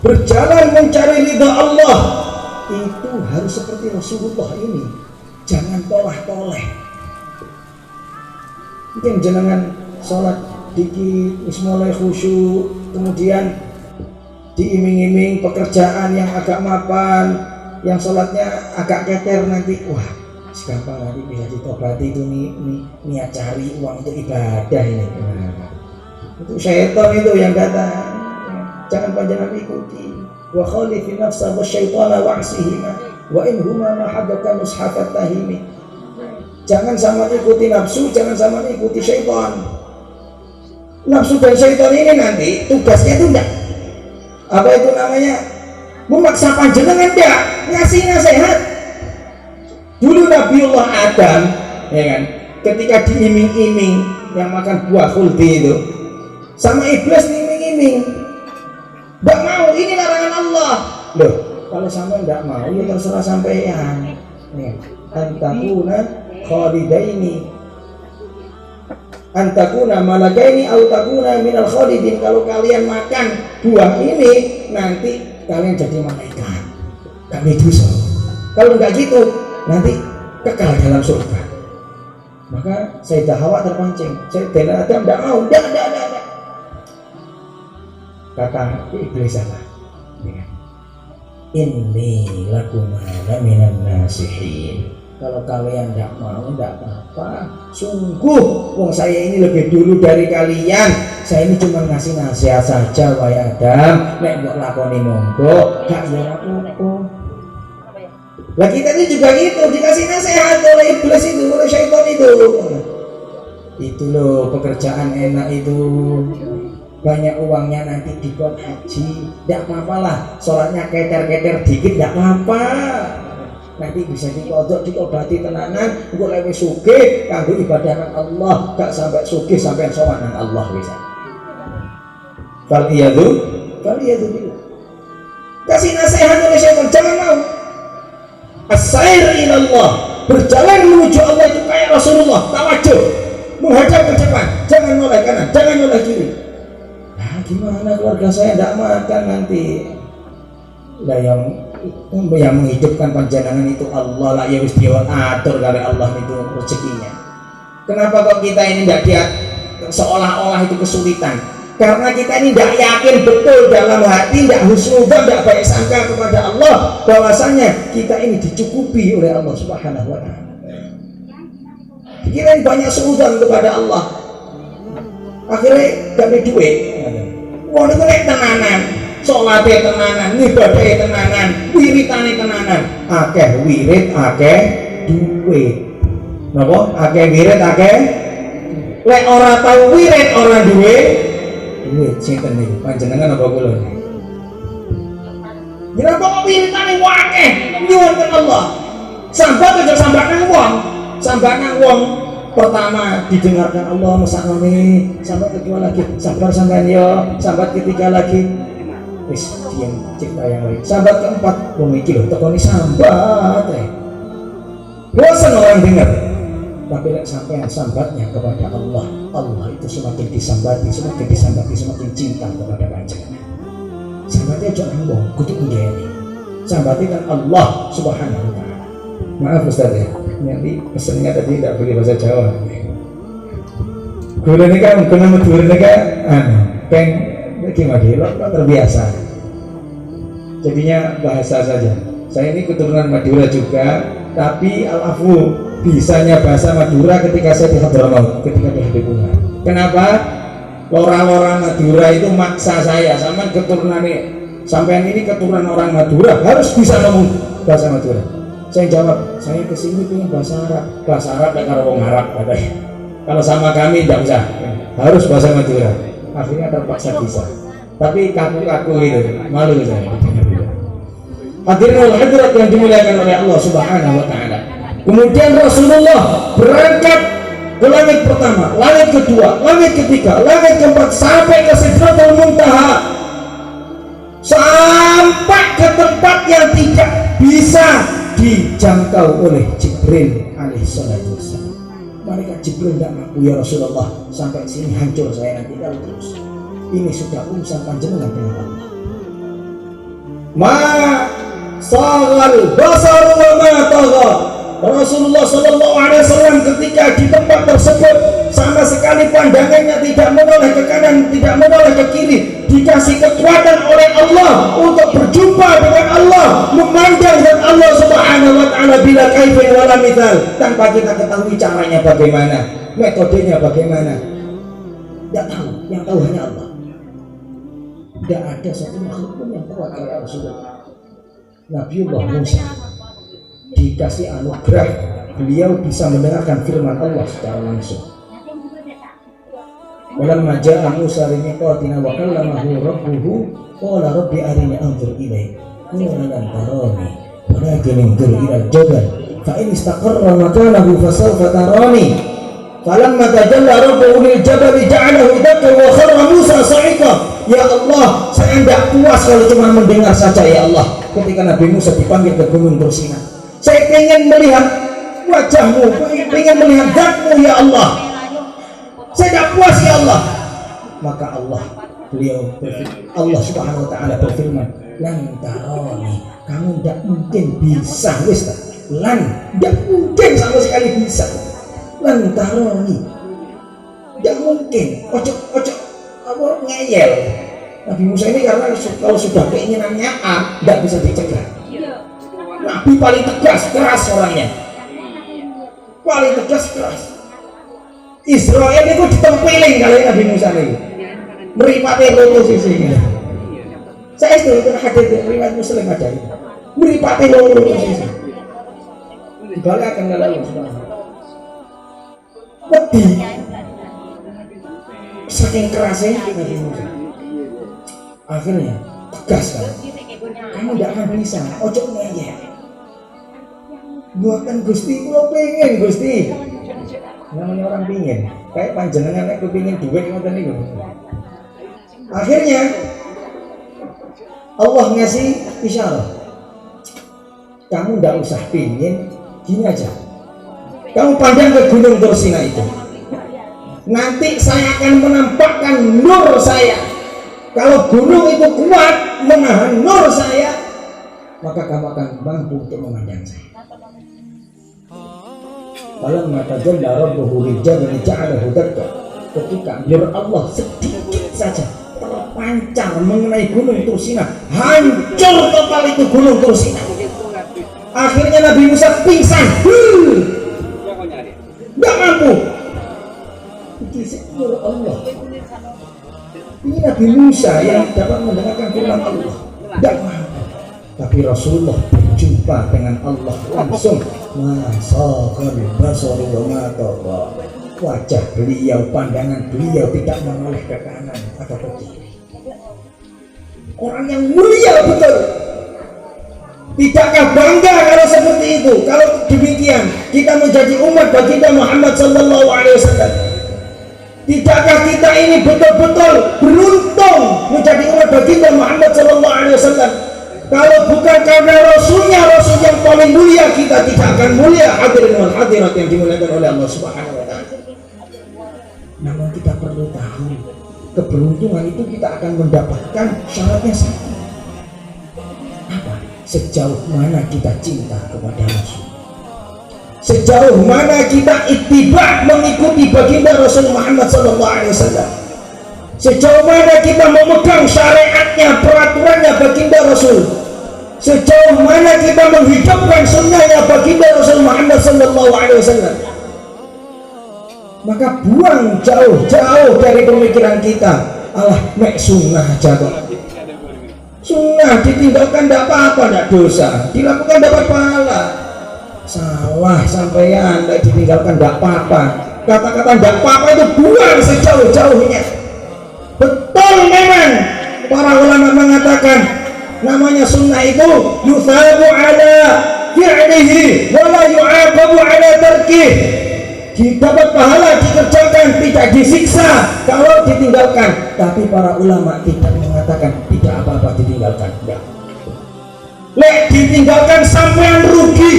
berjalan mencari ridha Allah, itu harus seperti Rasulullah ini. Jangan toleh-toleh. Mungkin jenengan sholat dikit, mulai khusyuk, kemudian diiming-iming pekerjaan yang agak mapan, yang sholatnya agak keker nanti, wah Gampang nanti bisa ditobati itu niat cari uang untuk ibadah ini. Itu syaitan itu yang datang. Jangan panjenengan ikuti. Wa khalifin nafsa wa syaitana wa'sihima wa in huma mahadaka mushafat tahimi. Jangan sama ikuti nafsu, jangan sama ikuti syaitan. Nafsu dan syaitan ini nanti tugasnya itu enggak apa itu namanya memaksa panjenengan, enggak ngasih nasihat. Dulu Nabiullah Adam, ya kan, ketika diiming-iming yang makan buah khuldi itu, sama iblis iming-iming, enggak mau, ini larangan Allah. Loh, kalau sampai enggak mau, ya terserah sampean. Ya, antakuna khalidaini, antakuna malakaini, au takuna minal khalidin. Kalau kalian makan buah ini, nanti kalian jadi malaikat, kami dosa. Kalau enggak gitu, nanti kekal dalam surga. Maka Sayyidah Hawa terpancing, Sayyidina Adam tidak mau, tidak. Kata iblis apa? Inni lakuma laminan nasihin. Kalau kalian tidak mau, tidak apa-apa. Sungguh, wong saya ini lebih dulu dari kalian. Saya ini cuma ngasih nasihat saja, wahai Adam. Nek mbok lakoni monggo, gak ya apa-apa. Lah kita ini juga gitu, dikasih nasihat oleh iblis itu, oleh syaitan itu. Itu loh pekerjaan enak itu. Banyak uangnya nanti dikon haji, tidak apa-apa lah. Sholatnya keter-keter dikit, tidak apa-apa. Nanti bisa dikodok, diobati tenanan. Untuk lebih sugih, kanggo ibadah Allah. Gak sampai sugih, sampai sowan nang Allah bisa. Faliyadu dulu. Kasih nasihat oleh syaitan, jangan mau. As-sair ilallah, berjalan menuju Allah itu kayak Rasulullah, tawajuh, menghadap ke depan, jangan noleh kanan, jangan noleh kiri. Nah, gimana keluarga saya tidak makan nanti? Lah yang menghidupkan panjenengan itu Allah lah, ya wis diatur kali Allah itu rezekinya. Kenapa kok kita ini tidak dia seolah-olah itu kesulitan? Karena kita ini tidak yakin betul dalam hati, tidak husnudzon, tidak baik sangka kepada Allah bahwasanya kita ini dicukupi oleh Allah Subhanahu wa Ta'ala. Kita ini banyak suudzon kepada Allah, akhirnya gak ada duit. Wah, itu nek tenanan, sholatnya tenanan, ibadahnya tenanan, wiritane tenanan, akeh wirit, akeh duit. Napa? Akeh wirit, akeh. Lek ora tau wirit, ora duit. Duit sinten niku panjenengan apa kula? Jenengan kok wiritane akeh nyuwun ke Allah. Sambat aja sambatane wong. Pertama didengarkan Allah mesakne, sambat kedua lagi sabar sampean yo, sambat ketiga lagi wis diam cipta yang lain. Sambat keempat wong iki lho tekoni sambat bosan orang dengar. Tapi lek sampean sambatnya kepada Allah, Allah itu semakin disambati, semakin cinta kepada panjenengan. Sambatnya jangan wong, kudu ngene. Sambatnya kan Allah Subhanahu wa Ta'ala. Maaf Ustaz ya, nanti pesannya tadi tidak boleh bahasa Jawa. Guru ini kan, guna Madura ini kan, peng gimana? Lo terbiasa. Jadinya bahasa saja. Saya ini keturunan Madura juga, tapi al-afu bisanya bahasa Madura ketika saya di Hadramaut, ketika di Hidupuna. Kenapa? Orang-orang Madura itu maksa saya, sama keturunan ini, sampean ini keturunan orang Madura harus bisa ngomong bahasa Madura. Saya jawab, saya kesini pengen bahasa Arab dan kalau orang Arab katanya. Kalau sama kami tidak bisa, harus bahasa Madura. Akhirnya terpaksa bisa. Tapi kaku-kaku itu, malu saya. Hadirin hadirat yang dimuliakan oleh Allah Subhanahu wa Ta'ala. Kemudian Rasulullah berangkat ke langit pertama, langit kedua, langit ketiga, langit keempat, sampai ke Sidratul Muntaha, sampai ke tempat yang tidak bisa dijangkau oleh Jibril alaihissalatu wassalam. Mereka Jibril tidak ngaku, ya Rasulullah, sampai sini hancur saya nanti kalau terus. Ini sudah urusan panjenengan dengan Allah. Ma sagal basar wa ma tagha. Rasulullah Shallallahu Alaihi Wasallam ketika di tempat tersebut sama sekali pandangannya tidak menoleh ke kanan, tidak menoleh ke kiri. dikasih kekuatan oleh Allah untuk berjumpa dengan Allah, memandang dengan Allah Subhanahu wa taala bila kaifin wala mithal, tanpa kita ketahui caranya bagaimana, metodenya bagaimana. Tidak tahu, yang tahu hanya Allah. Tidak ada satu makhluk pun yang tahu kecuali Rasulullah. Nabiullah Musa dikasih anugerah, beliau bisa mendengarkan firman Allah secara langsung. Walamma ja'a Musa limiqatina wa kallamahu rabbuhu qala rabbi arini anzur ilayk qala lan tarani walakin anzur ila al-jabal fa in istaqarra makanahu fasawfa tarani falamma tajalla rabbuhu lil-jabal ja'alahu dakkan wa kharra Musa sa'iqa. Ya Allah, saya tidak puas kalau cuma mendengar saja ya Allah. Ketika Nabi Musa dipanggil ke Gunung Tursina, saya ingin melihat wajahmu, ingin melihat zatmu ya Allah. Saya tidak puas ya Allah. Maka Allah Subhanahu wa taala berfirman, lan tarani, kamu tidak mungkin bisa. Lan tidak mungkin sama sekali bisa. Lan tarani, tidak mungkin. Ojo apa ngeyel. Nabi Musa ini karena kalau sudah keinginannya A, tidak bisa dicegah. Nabi paling tegas, keras orangnya, paling tegas, keras. Israel itu ditempiling kali Nabi Musa ini, meripati loro sisi. Saya itu hadir riwayat Muslim ada itu, meripati loro sisi. Dibalik akan lalu lebih saking kerasnya Nabi Musa. Akhirnya tegas kan, kamu tidak akan bisa. Ojo ngeyel. Buatan Gusti, kalau pengen Gusti. Namanya orang pingin, kayak panjenengan aku pingin duit ngoten niku. Akhirnya Allah ngasih isyarat, kamu tidak usah pingin, gini aja, kamu pandang ke Gunung Tursina itu, nanti saya akan menampakkan nur saya. Kalau gunung itu kuat menahan nur saya, maka kamu akan mampu untuk memandang saya. Falamma tajalla rabbuhu lil-jabali ja'alahu dakkan, ketika nur Allah sedikit saja terpancar mengenai Gunung Tursina, hancur total itu Gunung Tursina. Akhirnya Nabi Musa pingsan, nggak mampu. Itu nur Allah. Ini Nabi Musa yang dapat mendengarkan firman Allah, nggak mampu. Tapi Rasulullah berjumpa dengan Allah langsung, masaqal basari wa ma tagha. Wajah beliau, pandangan beliau tidak menoleh ke kanan atau ke kiri. Orang yang mulia betul. Tidakkah bangga kalau seperti itu? Kalau demikian kita menjadi umat baginda Muhammad sallallahu alaihi wasallam. Tidakkah kita ini betul-betul beruntung menjadi umat baginda Muhammad sallallahu alaihi wasallam? Kalau bukan karena Rasulnya, Rasul yang paling mulia, kita tidak akan mulia. Hadirin wal hadirat yang dimuliakan oleh Allah Subhanahu wa taala. Namun kita perlu tahu, keberuntungan itu kita akan mendapatkan syaratnya satu. Apa? Sejauh mana kita cinta kepada Rasul, sejauh mana kita ittiba mengikuti baginda Rasul Muhammad sallallahu alaihi wasallam, sejauh mana kita memegang syariatnya, peraturannya baginda Rasul, sejauh mana kita menghidupkan sunnahnya baginda Rasul Muhammad sallallahu alaihi wasallam. Maka buang jauh-jauh dari pemikiran kita, alah mek sunnah aja kok. Sunnah ditinggalkan tidak apa-apa, tidak dosa, dilakukan dapat pahala. Salah sampean, tidak ditinggalkan tidak apa-apa. Kata-kata tidak apa-apa itu buang sejauh-jauhnya. Betul memang para ulama mengatakan namanya sunnah itu yuthabu ala fi'lihi wa la yu'aqabu ala tarkih. Dapat pahala dikerjakan, tidak disiksa kalau ditinggalkan. Tapi para ulama tidak mengatakan tidak apa-apa ditinggalkan. Tidak. Lek ditinggalkan sampean rugi.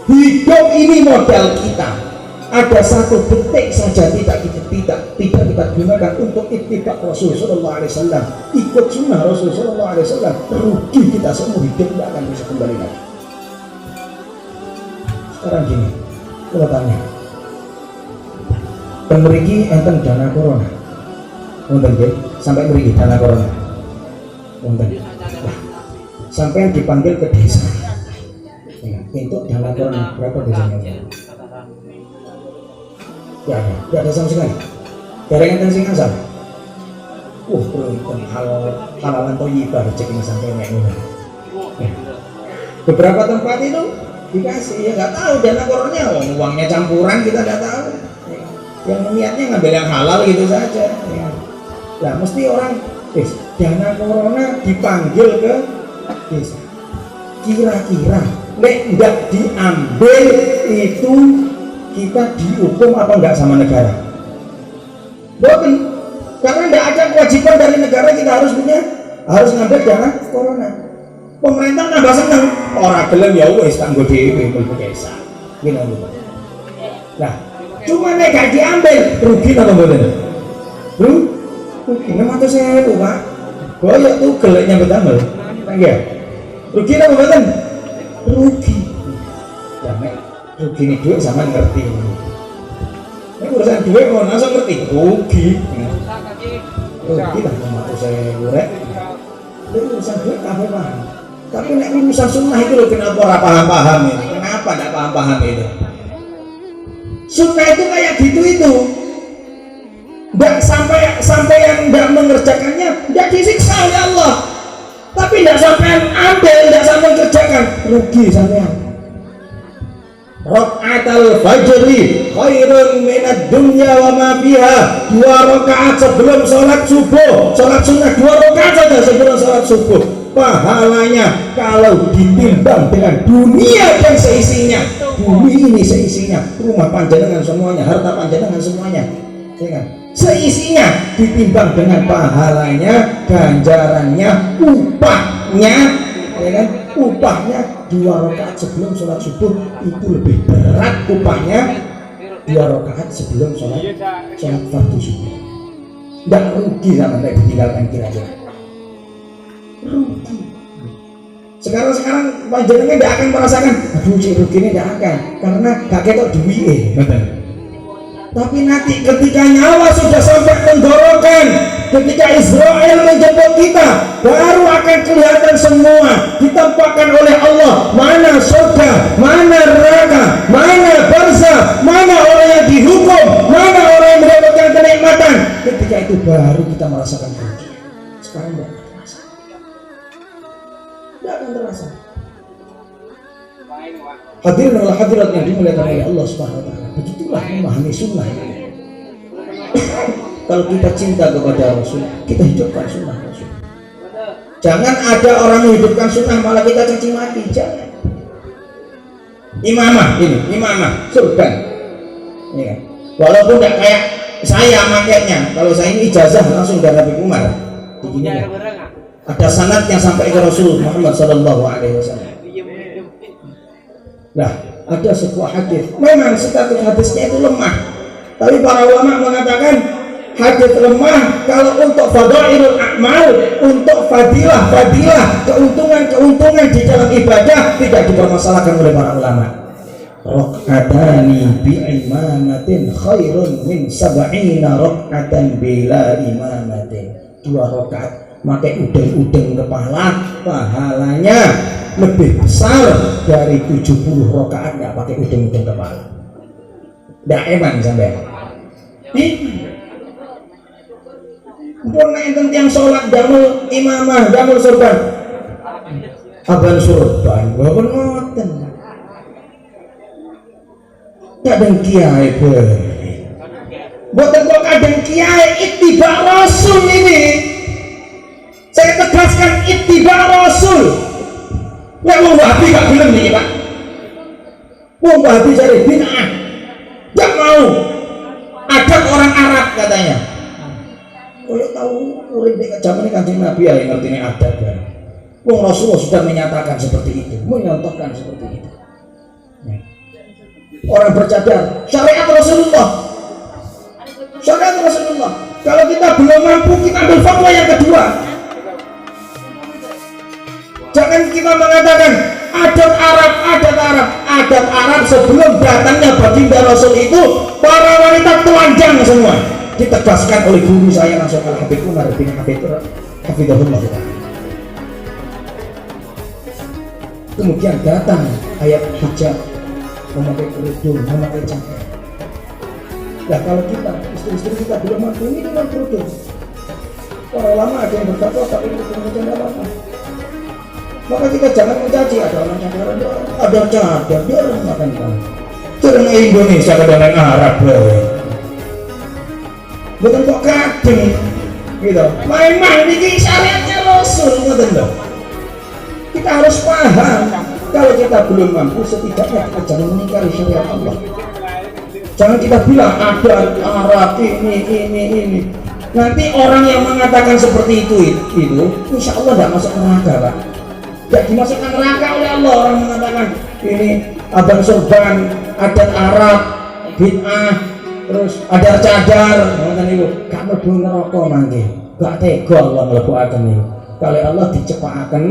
Hidup ini modal kita. Ada satu detik saja tidak kita gunakan untuk ittiba Rasul sallallahu alaihi wasallam, ikut sunnah Rasul sallallahu alaihi wasallam, rugi kita semua, hidup tidak akan bisa kembali lagi. Sekarang gini, kalau tanya, pemerigi enten dana corona, Wonten nggih, sampai mriki dana corona. Wonten. Nah, sampai dipanggil ke desa. Ya, untuk dana corona berapa desanya? Ya, ada sama sekali. Gorengan dan sing asal. Halalan thayyibah cek ini sampai nek ngono. Beberapa tempat itu dikasih, ya nggak tahu dana koronnya, uangnya campuran kita nggak tahu. Yang niatnya ngambil yang halal gitu saja. Ya. Nah, mesti orang, dana corona dipanggil ke desa. Kira-kira, nek nggak diambil itu kita dihukum apa nggak sama negara? Boten, karena nggak ada kewajiban dari negara kita harus ngambil dana corona. Pemerintah tambah seneng, orang gelem ya wis kanggo dhewe mlebu desa. Gini lho. Nah, cuma nek gak diambil rugi apa mboten? Rugi 600.000, Pak. Koyok tuh geleknya betamel. Nggih. Rugi apa mboten? Rugi. Ya nek rugi ini duit sama ngerti. Nek urusan duit kok langsung ngerti rugi. Rugi lah 600.000 rek. Urusan duit kabeh paham. Tapi nek urusan sunnah itu loh, kenapa ora paham-paham ini? Kenapa tidak paham-paham itu? Sunnah itu kayak gitu itu. Nggak sampai yang nggak mengerjakannya nggak disiksa oleh Allah. Tapi nggak sampai ambil, nggak sampai kerjakan, rugi sampean. Rakaatul fajri khairun minad dunya wa ma fiha. 2 rakaat sebelum sholat subuh, sholat sunnah 2 rakaat saja sebelum sholat subuh. Pahalanya kalau ditimbang dengan dunia dan seisinya, bumi ini seisinya, rumah panjenengan semuanya, harta panjenengan semuanya, seisinya ditimbang dengan pahalanya, ganjarannya, upahnya, ya kan? Upahnya 2 rakaat sebelum sholat subuh itu lebih berat upahnya 2 rakaat sebelum sholat fardu subuh. Nggak rugi sama nek ditinggalkan kira-kira. Rugi. Sekarang panjenengan tidak akan merasakan aduh cik rugi ini tidak akan, karena gak ketok duit. Tapi nanti ketika nyawa sudah sampai tenggorokan, ketika Israel menjemput kita, baru akan kelihatan semua ditampakkan oleh Allah mana surga, mana neraka, mana barzah, mana orang yang dihukum, mana orang yang mendapatkan kenikmatan. Ketika itu baru kita merasakan rugi. Sekarang tidak akan terasa. Hadirin wal hadirat yang dimuliakan oleh Allah Subhanahu wa taala. Begitulah memahami sunnah. Kalau kita cinta kepada Rasul, kita hidupkan sunnah Rasul. Jangan ada orang menghidupkan sunnah malah kita caci maki. Jangan. Imamah surga. Ya. Walaupun tidak kayak saya makanya, kalau saya ini ijazah langsung dari Nabi Umar. Begini ya. Ada sanad yang sampai ke Rasul Muhammad sallallahu alaihi wasallam. Nah, ada sebuah hadis. Memang status hadisnya itu lemah. Tapi para ulama mengatakan hadis lemah kalau untuk fadailul a'mal, untuk fadilah, keuntungan di dalam ibadah tidak dipermasalahkan oleh para ulama. Raq'atani bi imamatin khairun min 70 raq'atan bila imamatin. 2 rakaat pakai udeng-udeng kepala pahalanya lebih besar dari 70 rakaat nggak pakai udeng-udeng kepala. Nggak eman sampai. Pun enten yang sholat damel imamah, damel sorban, aban sorban, bapak ngoten. Kadang kiai buatan kok kadang kiai ittiba Rasul ini. Saya tegaskan ittiba Rasul. Ya wong Wahabi gak gelem nih Pak. Wong Wahabi cari bid'ah. Gak mau. Adat orang Arab katanya. Kalau tahu urip di zaman Kanjeng Nabi ya ngerti ini adat ya. Wong Rasulullah sudah menyatakan seperti itu, menyontohkan seperti itu. Orang bercadar syariat Rasulullah. Syariat Rasulullah. Kalau kita belum mampu, kita ambil fatwa yang kedua. Jangan kita mengatakan adat Arab sebelum datangnya baginda Rasul itu para wanita telanjang semua ditegaskan oleh guru saya langsung Al-Habib Umar bin Hafidhahullah. Kemudian datang ayat hijab, memakai kerudung, memakai cadar. Nah kalau kita, istri-istri kita belum mampu ini dengan kerudung. Para ulama ada yang berkata tapi itu kemudian tidak apa-apa. Maka kita jangan mencaci ada orang cadar, ada cadar, dia orang makan kamu. Cereng Indonesia kadang Arab, bukan kok kadang, gitu. Memang ini syariatnya Rasul, ngerti dong. Kita harus paham. Kalau kita belum mampu, setidaknya kita jangan mengingkari syariat Allah. Jangan kita bilang ada Arab ini. Nanti orang yang mengatakan seperti itu, insya Allah tidak masuk neraka, Pak. Tidak dimasukkan neraka oleh Allah. Orang mengatakan ini abang sorban, adat Arab, bid'ah, terus ada cadar, ngomong itu, gak mlebu neraka mangke. Gak tega Allah mlebukaken niku. Kalau Allah dicepakaken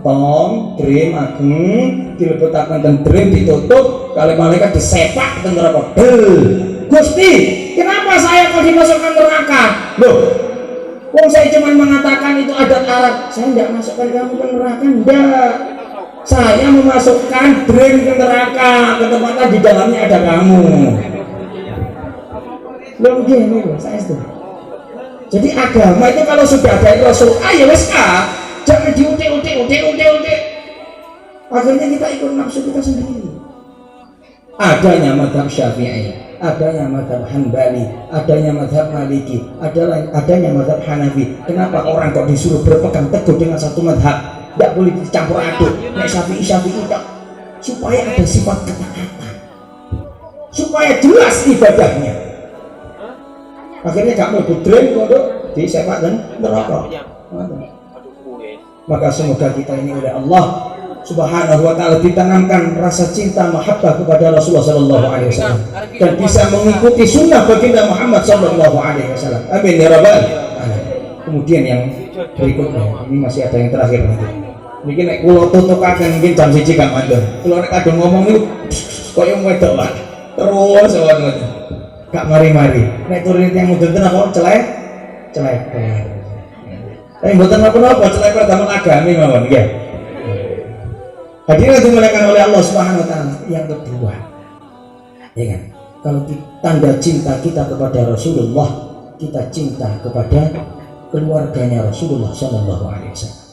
tong, dream ageng, dilebetaken ten dream ditutup, kalau malaikat disepak ten neraka. Gusti, kenapa saya kok dimasukkan neraka? Loh, wong saya cuma mengatakan itu adat Arab, saya tidak masukkan kamu ke neraka, enggak. Saya memasukkan dream ke neraka, ke tempatnya di dalamnya ada kamu. Loh, gini loh, saya itu. Jadi agama itu kalau sudah ada Rasul, ayo wes jangan diutik. Akhirnya kita ikut nafsu kita sendiri. Adanya madhab Syafi'i, adanya madhab Hanbali, adanya madhab Maliki, adanya madhab Hanafi. Kenapa orang kok disuruh berpegang teguh dengan satu madhab? Tidak boleh dicampur aduk. Nek Syafi'i tak, supaya ada sifat ketaatan, supaya jelas ibadahnya. Akhirnya gak mau budren kodok disepak dan neraka. Maka semoga kita ini oleh Allah Subhanahu wa ta'ala ditanamkan rasa cinta mahabbah kepada Rasulullah sallallahu alaihi wasallam dan bisa mengikuti sunnah baginda Muhammad sallallahu alaihi wasallam. Amin ya rabbal alamin. Kemudian yang berikutnya, ini masih ada yang terakhir nanti. Mungkin nek kula tutukaken mungkin jam 1 gak mandor. Kula nek kadung ngomong niku koyo wedok wae. Terus ngono. Gak mari-mari. Nek turun yang mudun apa celek. Tapi mboten napa-napa celek pertama agami mawon nggih. Hadirin dimuliakan oleh Allah Subhanahu wa taala. Yang kedua, ya kan? Kalau tanda cinta kita kepada Rasulullah, kita cinta kepada keluarganya Rasulullah sallallahu alaihi wasallam.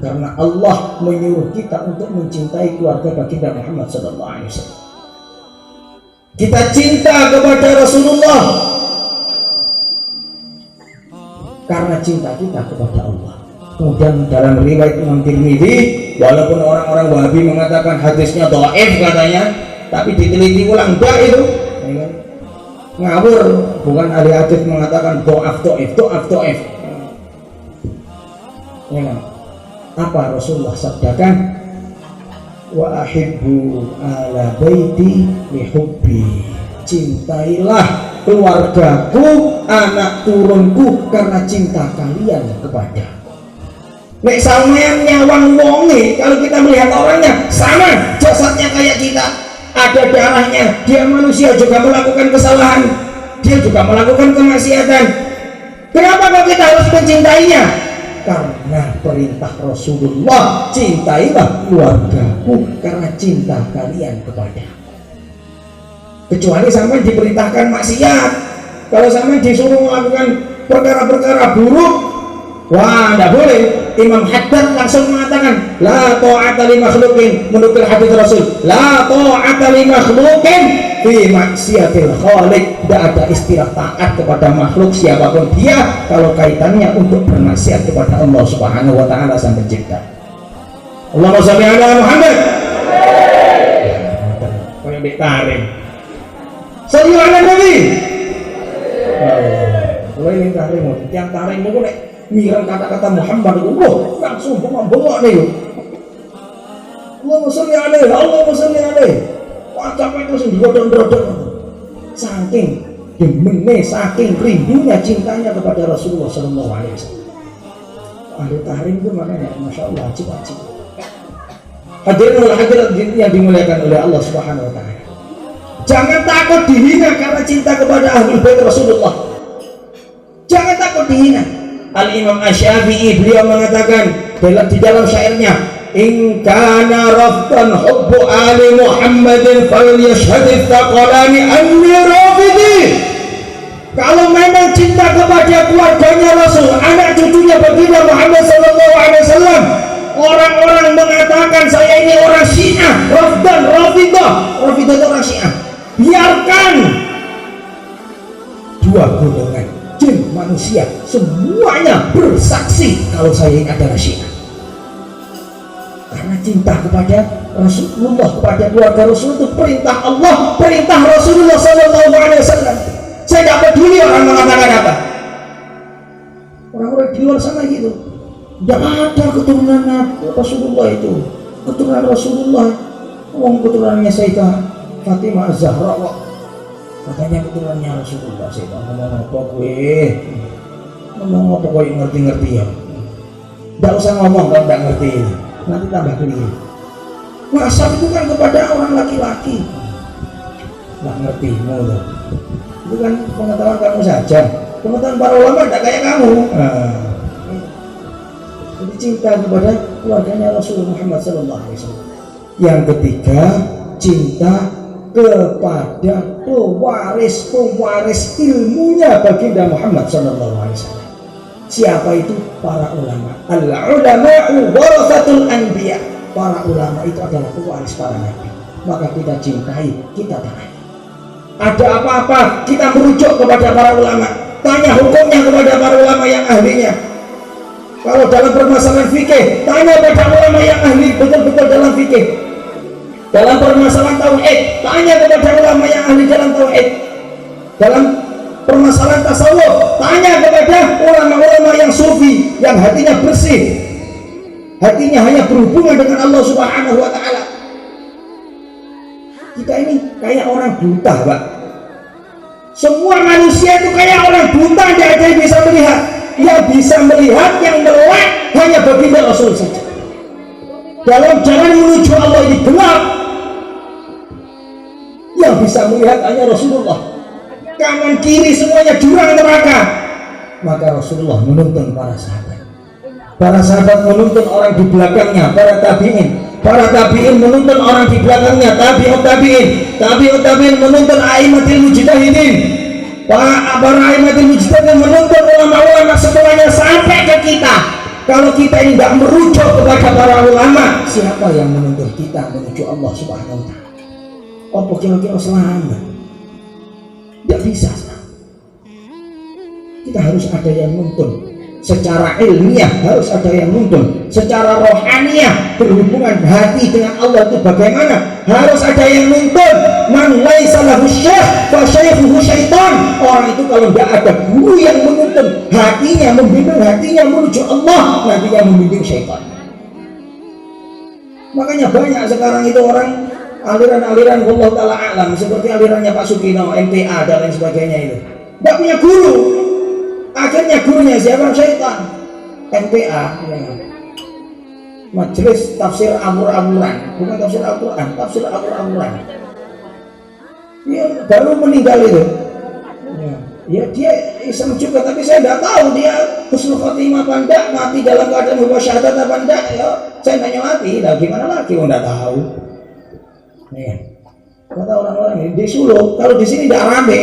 Karena Allah menyuruh kita untuk mencintai keluarga baginda Muhammad sallallahu alaihi wasallam. Kita cinta kepada Rasulullah karena cinta kita kepada Allah. Kemudian dalam riwayat Imam Tirmidzi, walaupun orang-orang Wahabi mengatakan hadisnya dhaif katanya, tapi diteliti ulang enggak itu, ngawur. Bukan ahli hadis mengatakan dhaif. Ya kan? Apa Rasulullah sabdakan? Wa ahibbu ala baiti li hubbi. Cintailah keluargaku, anak turunku karena cinta kalian kepada. Nek sampeyan nyawang wonge, kalau kita melihat orangnya sama, jasadnya kayak kita, ada darahnya, dia manusia juga melakukan kesalahan, dia juga melakukan kemaksiatan. Kenapa kok kita harus mencintainya? Karena perintah Rasulullah, cintailah keluargaku karena cinta kalian kepada. Kecuali sampai diperintahkan maksiat, kalau sampai disuruh melakukan perkara-perkara buruk, wah, tidak boleh. Imam Haddad langsung mengatakan la ta'ata li makhluqin, menukil hadis Rasul, la ta'ata li makhluqin fi maksiatil khaliq. Tidak ada istilah taat kepada makhluk siapapun dia kalau kaitannya untuk bermaksiat kepada Allah Subhanahu wa taala sang pencipta. Allahumma shalli ala Muhammad. Kayak ditarik. Sallu ala Nabi. Kalau ini tarik, yang tarik itu nek mirang kata-kata Muhammad itu langsung bengok nih. Allahumma sholli alaihi. Wajah itu sing digodhong-godhong. Saking demene, saking rindunya cintanya kepada Rasulullah sallallahu alaihi wasallam. Ahli tahrim itu makanya masya Allah wajib. Hadirin yang dimuliakan oleh Allah Subhanahu wa taala. Jangan takut dihina karena cinta kepada Ahlul Bait Rasulullah. Jangan takut dihina. Al-Imam Asy-Syafi'i beliau mengatakan di dalam syairnya, in kana rafdan hubbu ali Muhammadin falyashhad thaqalani anni rafidi. Kalau memang cinta kepada keluarganya Rasul, anak cucunya baginda Muhammad sallallahu alaihi wasallam, orang-orang mengatakan saya ini orang Syiah, Rafdan, Rafidah. Rafidah itu orang Syiah. Biarkan dua golongan jin manusia semuanya bersaksi kalau saya ini adalah Syiah. Karena cinta kepada Rasulullah, kepada keluarga Rasul itu perintah Allah, perintah Rasulullah sallallahu alaihi wasallam. Saya tidak peduli orang mengatakan apa. Orang-orang di luar sana gitu. Tidak ada keturunan Rasulullah itu. Keturunan Rasulullah. Keturunannya Sayyidah Fatimah Az-Zahra. Katanya keturunannya Rasulullah. Sayyidah ngomong apa gue? Ngomong apa gue ngerti-ngerti ya. Tidak usah ngomong kalau tidak ngerti. Nanti tambah keliru. Nasab itu kan kepada orang laki-laki. Nggak ngerti, mau. Itu kan pengetahuan kamu saja. Pengetahuan para ulama tidak kayak kamu. Jadi cinta kepada keluarganya Rasulullah Muhammad SAW. Yang ketiga, cinta kepada pewaris ilmunya baginda Muhammad SAW. Siapa itu? Para ulama. Al-ulama'u warathatul anbiya. Para ulama itu adalah pewaris para nabi. Maka kita cintai, kita taati. Ada apa-apa kita merujuk kepada para ulama, tanya hukumnya kepada para ulama yang ahlinya. Kalau dalam permasalahan fikih, tanya kepada ulama yang ahli betul-betul dalam fikih. Dalam permasalahan tauhid, tanya kepada ulama yang ahli dalam tauhid. Dalam permasalahan tasawuf, tanya kepada ulama-ulama yang sufi, yang hatinya bersih, hatinya hanya berhubungan dengan Allah Subhanahu wa ta'ala. Kita ini kayak orang buta, Pak. Semua manusia itu kayak orang buta, tidak ada yang bisa melihat. Yang bisa melihat, yang melek hanya baginda Rasul saja. Dalam jalan menuju Allah ini gelap. Yang bisa melihat hanya Rasulullah. Kanan kiri semuanya jurang neraka. Maka Rasulullah menuntun para sahabat. Para sahabat menuntun orang di belakangnya, para tabi'in. Para tabi'in menuntun orang di belakangnya, tabi'ut tabi'in menuntun a'immatul mujtahidin. Para a'immatul mujtahidin menuntun ulama-ulama setelahnya sampai ke kita. Kalau kita ini tidak merujuk kepada para ulama, siapa yang menuntun kita menuju Allah Subhanahu wa ta'ala? Apa kira-kira selamat? Tidak bisa. Kita harus ada yang menuntun. Secara ilmiah harus ada yang nuntun. Secara rohaniah berhubungan hati dengan Allah itu bagaimana? Harus ada yang nuntun. Man laisa lahu syekh fa syaikhuhu syaitan. Orang itu kalau tidak ada guru yang menuntun hatinya, membimbing hatinya menuju Allah, nanti yang membimbing syaitan. Makanya banyak sekarang itu orang aliran-aliran Allah Ta'ala alam, seperti alirannya Pak Sukino, MTA dan lain sebagainya itu. Tidak punya guru. Akhirnya gurunya siapa? Syaitan. MTA, Majelis Tafsir Amur-Amuran, bukan tafsir Al-Quran, tafsir Amur-Amuran. Dia baru meninggal itu. Ya dia Islam juga, tapi saya tidak tahu dia husnul khotimah apa enggak, mati dalam keadaan huwa syahadat apa enggak. Ya, saya tanya mati, lah gimana lagi? Tidak tahu. Kata orang-orang ini di Solo, kalau di sini tidak rame,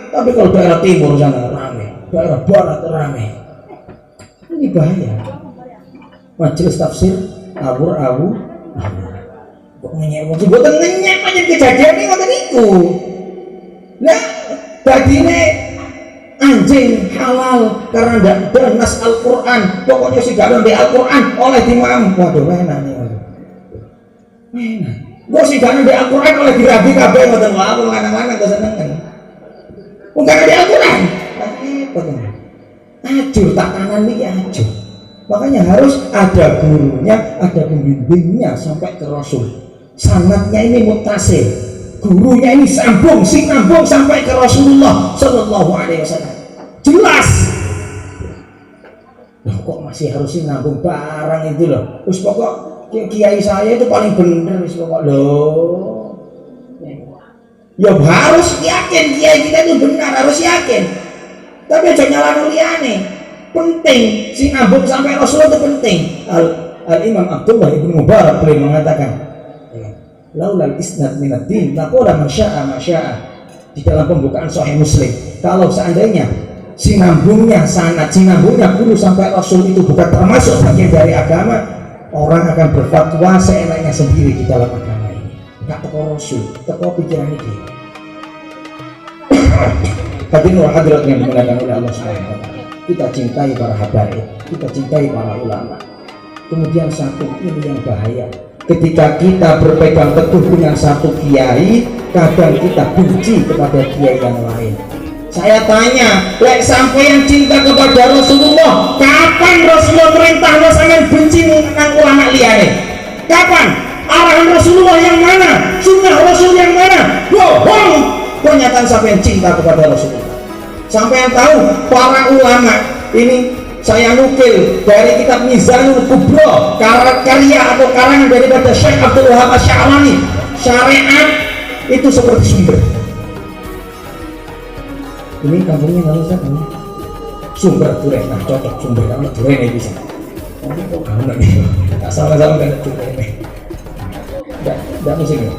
tapi kalau daerah timur sana rame. Daerah barat ramai. Ini bahaya. Majelis tafsir Abu kok ngenyek buatan ngenyek aja kejadian ini ngoten niku. Nah, dadine anjing halal karena tidak ada nas Al-Quran. Pokoknya sih gak ada Al-Quran oleh dimam. Waduh, enak nih. Enak. Gue sih gak ada Al-Quran oleh dirabi kabeh ngoten wae mana-mana kesenengan. Bukan ada Al-Quran. Ajur takanan ini ajur. Makanya harus ada gurunya, ada pembimbingnya sampai ke Rasul. Sanadnya ini mutasil, gurunya ini sambung sampai ke Rasulullah Sallallahu Alaihi Wasallam. Jelas. Loh, kok masih harus nambung barang itu loh. Terus pokok kiai saya itu paling benar. Terus pokok loh. Ya harus yakin kiai kita itu benar, harus yakin. Tapi aja nyalahno liyane. Penting sinambung sampai Rasul itu penting. Al-Imam Abdullah ibn Mubarak beliau mengatakan, laulal isnad minad din laqala man syaa ma syaa, di dalam pembukaan Sahih Muslim. Kalau seandainya sinambungnya sanad, sinambungnya guru sampai Rasul itu bukan termasuk bagian dari agama, orang akan berfatwa seenaknya sendiri di dalam agama ini. Enggak teko Rasul, teko pikiran ini. Hadirin wa hadirat yang dimuliakan oleh Allah Subhanahu wa taala. Kita cintai para habaib, kita cintai para ulama. Kemudian satu ini yang bahaya. Ketika kita berpegang teguh dengan satu kiai, kadang kita benci kepada kiai yang lain. Saya tanya, lek sampeyan cinta kepada Rasulullah, kapan Rasulullah merintah sampeyan benci dengan ulama liyane? Kapan? Arahan Rasulullah yang mana? Sunnah Rasul yang mana? Bohong. Pernyataan sampeyan cinta kepada Rasulullah. Sampeyan tahu para ulama ini, saya nukil dari kitab Mizanul Kubra, karya atau karangan daripada Syekh Abdul Wahab Asy-Sya'rani. Syariat itu seperti sumber. Ini kampungnya nggak usah kan? Sumber duren, nah cocok sumber karena duren ini bisa. Nanti kok kamu lagi? Tak sama-sama kan duren ini. Tidak musik ya?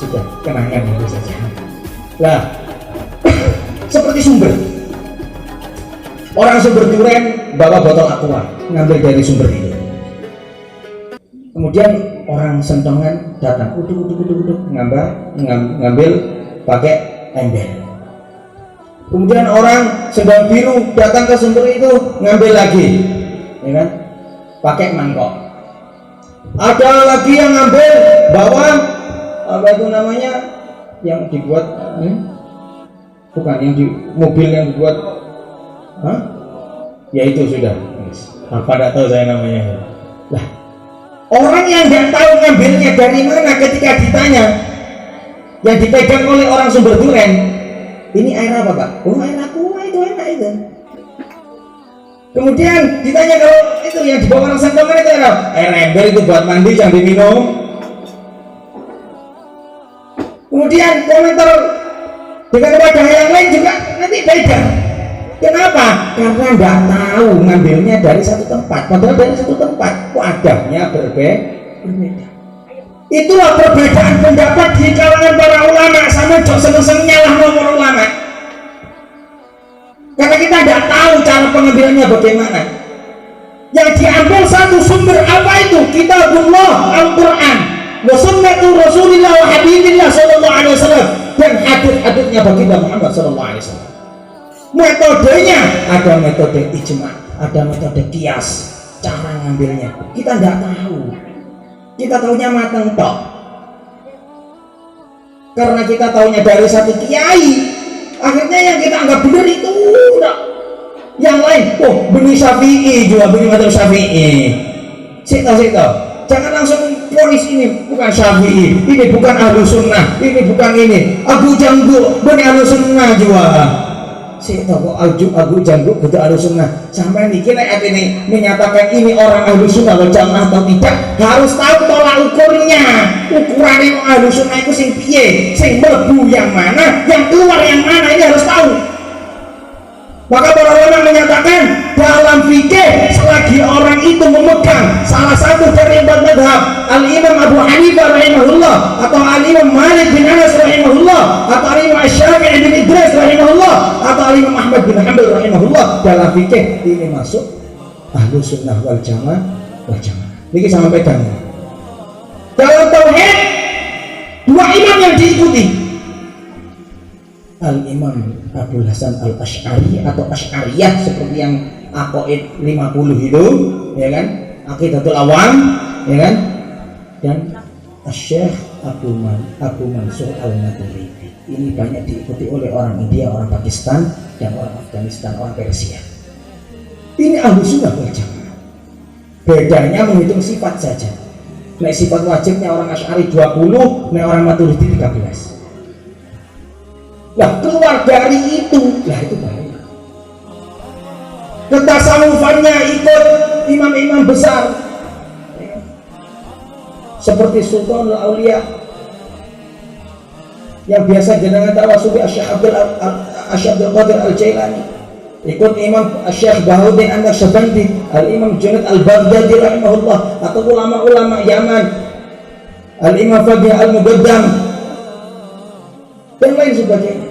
Sudah kenangan itu saja. Lah, seperti sumber. Orang sumber duren bawa botol aqua, ngambil dari sumber itu. Kemudian orang sentongan datang, uduk, ngambil pakai ember. Kemudian orang sedang biru datang ke sumber itu, ngambil lagi, ya kan? Pakai mangkok. Ada lagi yang ngambil bawa apa itu namanya, yang dibuat, bukan yang di mobil yang dibuat. Hah? Ya itu sudah. Apa tidak tahu saya namanya. Lah, orang yang nggak tahu ngambilnya dari mana ketika ditanya, yang dipegang oleh orang sumber duren, ini air apa Pak? Oh air aqua, itu enak itu. Kemudian ditanya kalau itu yang dibawa orang sentongan itu apa? Air ember itu buat mandi, jangan diminum. Kemudian komentar dengan wadah yang lain juga nanti beda. Kenapa? Karena nggak tahu ngambilnya dari satu tempat, padahal dari satu tempat wadahnya berbeda. Itulah perbedaan pendapat di kalangan para ulama. Sama jok seneng-senengnya lah nomor ulama. Karena kita nggak tahu cara pengambilannya bagaimana. Yang diambil satu sumber apa itu? Kitabullah, Al-Quran, wa sunnatu Rasulillah wa Habibillah sallallahu alaihi wasallam, dan hadits-haditsnya baginda Muhammad sallallahu alaihi wasallam. Metodenya ada metode ijma, ada metode kias, cara ngambilnya kita nggak tahu. Kita tahunya mateng tok. Karena kita tahunya dari satu kiai, akhirnya yang kita anggap benar itu udah yang lain. Oh, benih Syafi'i juga, benih macam Syafi'i. Sito. Jangan langsung ponis ini bukan Syafi'i, ini bukan Ahlu Sunnah, ini bukan ini. Abu Janggu, benih Ahlu Sunnah juga. Sito kok Abu Janggu kudu Ahlu Sunnah. Sampai nih kira ini menyatakan ini orang Ahlu Sunnah wal Jamaah atau tidak, harus tahu tolak ukurnya. Ukurannya Ahlu Sunnah itu sing piye, sing mlebu yang mana, yang keluar yang mana, ini harus tahu. Maka para ulama menyatakan dalam fikih, selagi orang itu memegang salah satu dari empat madhab, Al-Imam Abu Hanifah rahimahullah, atau Al-Imam Malik bin Anas rahimahullah, atau Al-Imam Asy-Syafi'i bin Idris rahimahullah, atau Al-Imam Ahmad bin Hanbal rahimahullah, dalam fikih ini masuk Ahlu Sunnah wal Jamaah. Ini sama pegang. Dalam tauhid, dua imam yang diikuti, Al-Imam Abdul Hasan Al-Asy'ari atau Asy'ariyah seperti yang Aqaid 50 itu, ya kan? Aqidatul Awam, ya kan? Dan Asy-Syaikh Abu Mansur Al-Maturidi. Ini banyak diikuti oleh orang India, orang Pakistan, dan orang Afghanistan, orang Persia. Ini Ahlu Sunnah wal Jamaah. Bedanya menghitung sifat saja. Nek sifat wajibnya orang Asy'ari 20, nek orang Maturidi 13. Lah keluar dari itu, lah itu bahaya. Ketasawufannya ikut imam-imam besar, seperti Sultan Aulia yang biasa jenengan tawasuli Syekh Abdul Qadir Al-Jailani, ikut Imam Syekh Bahuddin An-Naqsyabandi, Al-Imam Junaid Al-Baghdadi rahimahullah, atau ulama-ulama Yaman, Al-Imam Faqih Al-Muqaddam dan lain sebagainya.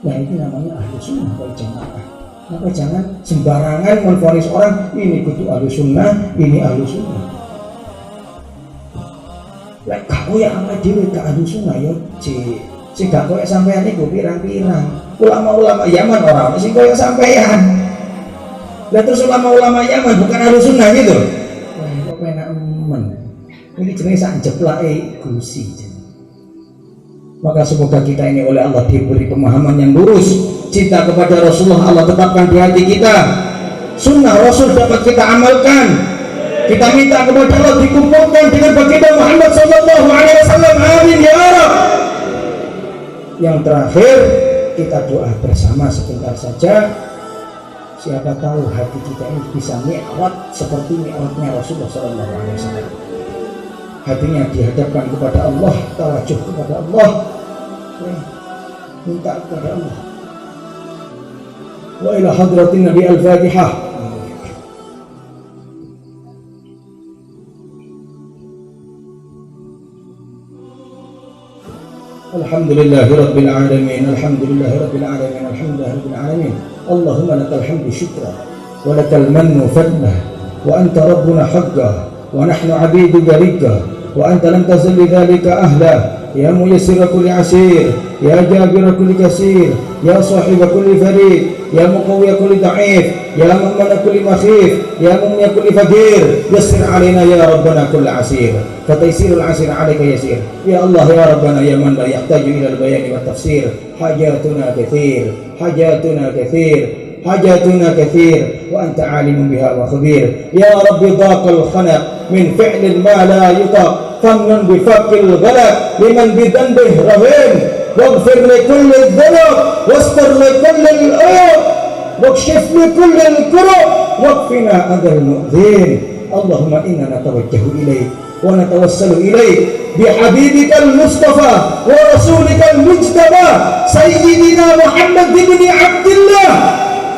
Nah, itu namanya ahli sunnah wal jamaah. Maka jangan sembarangan menvonis orang ini kudu ahli sunnah, ini ahli sunnah. Lek kau yang amal dhewe gak ahli sunnah ya si gak koyo sampean iku pirang-pirang. Ulama-ulama Yaman orang sing koyo sampean. Lah terus ulama-ulama Yaman bukan ahli sunnah gitu. Wah, kok enak men. Ini jenenge sak jeplake gusi. Maka semoga kita ini oleh Allah diberi pemahaman yang lurus, cinta kepada Rasulullah Allah tetapkan di hati kita, sunnah Rasul dapat kita amalkan, kita minta kepada Allah dikumpulkan dengan baginda Muhammad SAW. Amin ya Rabb. Yang terakhir kita doa bersama sebentar saja. Siapa tahu hati kita ini bisa mi'raj seperti mi'rajnya Rasulullah SAW. Hatinya dihadapkan kepada Allah, tawajuh kepada Allah, minta kepada Allah. Wa ila hadratin Nabi Al-Fatihah. Alhamdulillahi Rabbil Alamin, Alhamdulillahi Rabbil Alamin, Alhamdulillahi Rabbil Alamin. Allahumma lakal hamdu syukra wa lakal mannu fadlah wa anta rabbuna haqqah wa nahnu abiduka rika wa anta lam tazal lidhalika ahla ya muyassir kulli asir ya jabir kulli kasir ya sahib kulli farid ya muqawwi kulli da'if ya mu'min kulli makhif ya mu'min kulli faqir yassir alaina ya rabbana kulli asir fataysirul asir alayka yasir ya Allah ya rabbana ya man la yahtaju ila al-bayan wa tafsir hajatuna kathir hajatuna kathir حاجاتنا كثير وأنت عالم بها وخبير يا رب ضاق الخنق من فعل ما لا يطاق فمن بفك الغلق لمن بذنبه رهين واغفر لكل الذنوب واستر لكل العيوب واكشف لكل الكروب واكفنا أذى المؤذين اللهم إنا نتوجه إليك ونتوسل إليك بحبيبك المصطفى ورسولك المجتبى سيدنا محمد بن عبد الله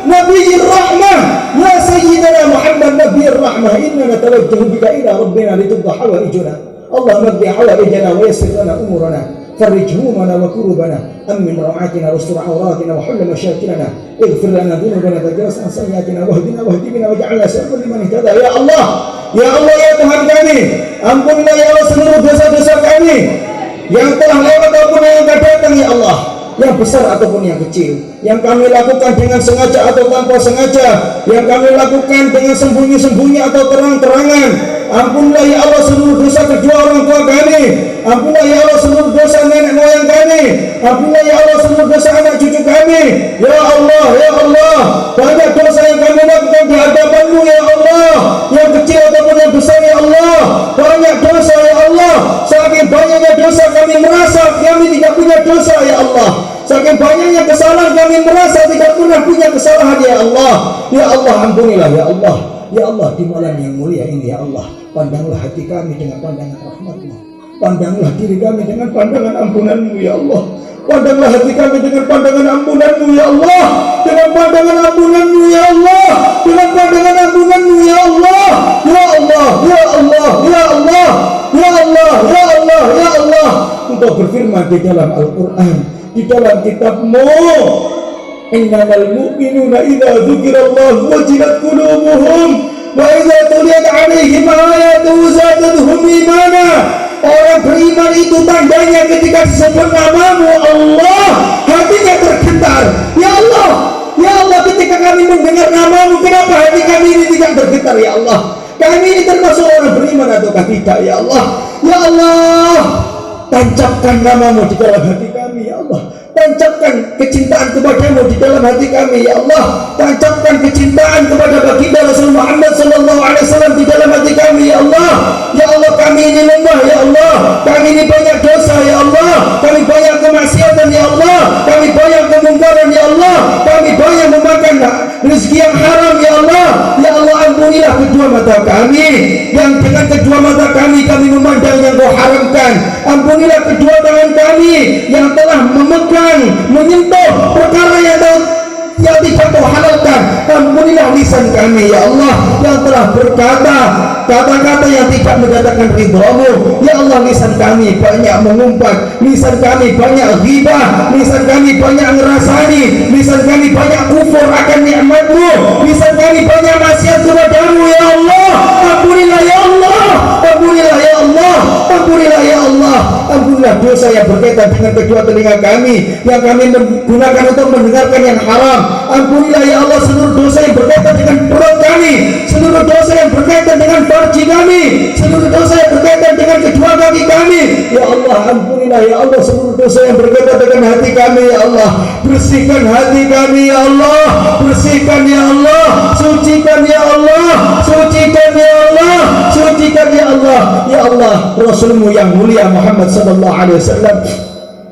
نبي الرحمة يا سيدنا محمد نبي الرحمة إننا نتوجه بك إلى ربنا لتقضى حوائجنا اللهم اقضي حوائجنا ويسر لنا أمورنا فرج همومنا وكروبنا أمن روعاتنا واستر عوراتنا وحل مشاكلنا اغفر لنا ذنوبنا وتجاوز عن سيئاتنا واهدنا واهد بنا واجعلنا سببا لمن اهتدى يا الله ya Tuhan kami, ampunilah ya Allah seluruh dosa-dosa kami yang telah lewat ataupun yang akan datang ya Allah, yang besar ataupun yang kecil, yang kami lakukan dengan sengaja atau tanpa sengaja, yang kami lakukan dengan sembunyi-sembunyi atau terang-terangan. Ampunilah ya Allah seluruh dosa kedua orang tua kami, ampunilah ya Allah seluruh dosa nenek moyang kami, ampunilah ya Allah seluruh dosa anak cucu kami. Ya Allah, banyak dosa yang kami lakukan di hadapan-Mu ya Allah, yang kecil ataupun yang besar ya Allah. Banyak dosa ya Allah, saking banyaknya dosa kami merasa kami tidak punya dosa ya Allah. Saking banyaknya kesalahan kami merasa tidak pernah punya kesalahan ya Allah. Ya Allah ampunilah ya Allah. Ya Allah di malam yang mulia ini ya Allah, pandanglah hati kami dengan pandangan rahmat-Mu, pandanglah diri kami dengan pandangan ampunan-Mu ya Allah, pandanglah hati kami dengan pandangan ampunan-Mu ya Allah, dengan pandangan ampunan-Mu ya Allah, dengan pandangan ampunan-Mu ya Allah. Ya Allah, ya Allah, ya Allah, ya Allah, ya Allah, ya Allah. Engkau berfirman di dalam Al-Quran, di dalam kitab-Mu, innamal mu'minuna idza dzukirallahu wajilat qulubuhum wa idza tuliyat 'alaihim ayatuhu zadatuhum imana. Orang beriman itu tandanya ketika disebut nama-Mu Allah, hatinya tergetar. Ya Allah, ya Allah, ketika kami mendengar nama-Mu, kenapa hati kami ini tidak bergetar ya Allah? Kami ini termasuk orang beriman ataukah tidak ya Allah? Ya Allah, tancapkan nama-Mu di dalam hati kami ya Allah, tancapkan kecintaan kepada-Mu di dalam hati kami ya Allah, tancapkan kecintaan kepada baginda Rasul Muhammad SAW di dalam hati kami ya Allah. Ya Allah, kami ini lemah ya Allah, kami ini banyak dosa ya Allah, kami banyak kemaksiatan ya Allah, kami banyak kemungkaran ya Allah, kami banyak memakan rezeki yang haram ya Allah. Ya Allah, ampunilah kedua mata kami yang dengan kedua mata kami memandang yang Kau haramkan. Ampunilah kedua tangan kami yang telah memegang, menyentuh perkara yang tidak Kau halalkan. Ampunilah lisan kami ya Allah yang telah berkata kata-kata yang tidak mendatangkan ridha-Mu. Ya Allah, lisan kami banyak mengumpat, lisan kami banyak ghibah, lisan kami banyak ngerasani, lisan kami banyak kufur akan nikmat-Mu, lisan kami banyak maksiat kepada-Mu ya Allah. Ampunilah ya Allah, ampunilah ya Allah, ampunilah ya Allah. Ampunilah dosa yang berkaitan dengan kedua telinga kami yang kami menggunakan untuk mendengarkan yang haram. Ampunilah ya Allah seluruh dosa yang berkaitan dengan perut kami, seluruh dosa yang berkaitan dengan farji kami, seluruh dosa yang berkaitan dengan kedua kaki kami. Ya Allah, ampunilah ya Allah seluruh dosa yang berkaitan dengan hati kami ya Allah. Bersihkan hati kami ya Allah, bersihkan ya Allah, sucikan ya Allah, sucikan ya Allah, sucikan ya Allah. Ya Allah, Rasul-Mu yang mulia Muhammad sallallahu alaihi wasallam,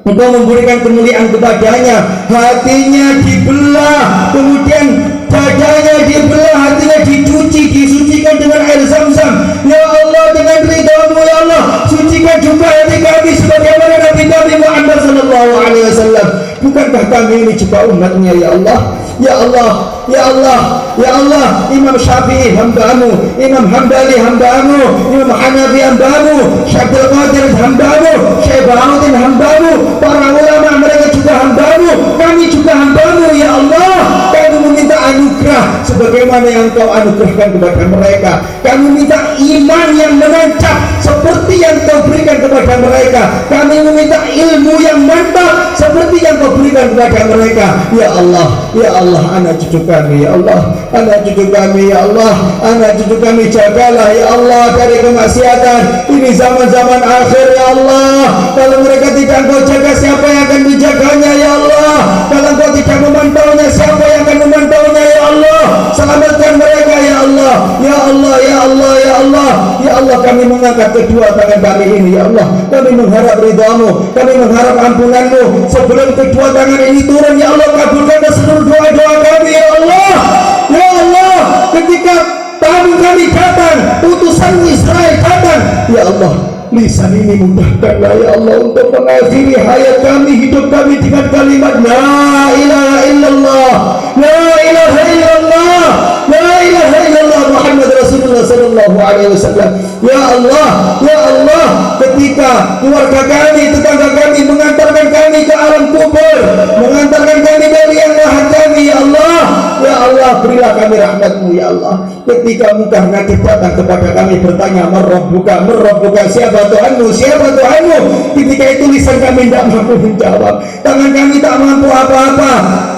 Engkau memberikan kemuliaan kepadanya, hatinya dibelah, kemudian dadanya dibelah, hatinya dicuci, disucikan dengan air Zam-Zam. Ya Allah, dengan ridha-Mu ya Allah, sucikan juga hati kami sebagaimana Nabi kami Muhammad sallallahu alaihi wasallam. Bukankah kami ini juga umatnya ya Allah? Ya Allah, ya Allah, ya Allah. Imam Syafi'i hamba-Mu, Imam Hambali hamba-Mu, Imam Hanafi hamba-Mu, Syekh Abdul Qadir hamba-Mu, Syekh Baharuddin hamba-Mu, para ulama mereka juga hamba-Mu, kami juga hamba-Mu ya Allah. Kami meminta anugerah sebagaimana yang Kau anugerahkan kepada mereka. Kami minta iman yang menancap seperti yang Kau berikan kepada mereka. Kami meminta ilmu yang mantap seperti yang Kau berikan kepada mereka. Ya Allah, ya Allah, anak cucu kami ya Allah, anak cucu kami ya Allah, anak cucu kami jagalah ya Allah dari kemaksiatan. Ini zaman-zaman akhir ya Allah. Kalau mereka tidak Kau jaga, siapa yang akan menjaganya ya Allah? Kalau Kau tidak memantaunya, siapa yang akan memantaunya ya Allah? Selamatkan mereka ya Allah, ya Allah, ya Allah, ya Allah, ya Allah. Kami mengangkat kedua tangan kami ini ya Allah, kami mengharap ridha-Mu, kami mengharap ampunan-Mu. Sebelum kedua tangan ini turun ya Allah, kabulkan seluruh doa-doa kami ya Allah. Ya Allah, ketika tamu kami datang, utusan Israel datang ya Allah, lisan ini mudahkanlah ya Allah untuk mengakhiri hayat kami, hidup kami dengan kalimat la ilaha illallah, la ilaha illallah, la ilaha illallah Muhammad Rasulullah sallallahu alaihi wasallam. Ya Allah, ya Allah, ketika keluarga kami, tetangga kami mengantarkan kami ke alam kubur, mengantarkan kami dari yang lahat kami ya Allah, ya Allah, berilah kami rahmat-Mu ya Allah. Ketika munkar nakir datang kepada kami bertanya marrabbuka, marrabbuka, siapa Tuhanmu, siapa Tuhanmu? Ketika itu lisan kami tidak mampu menjawab, tangan kami tak mampu apa-apa.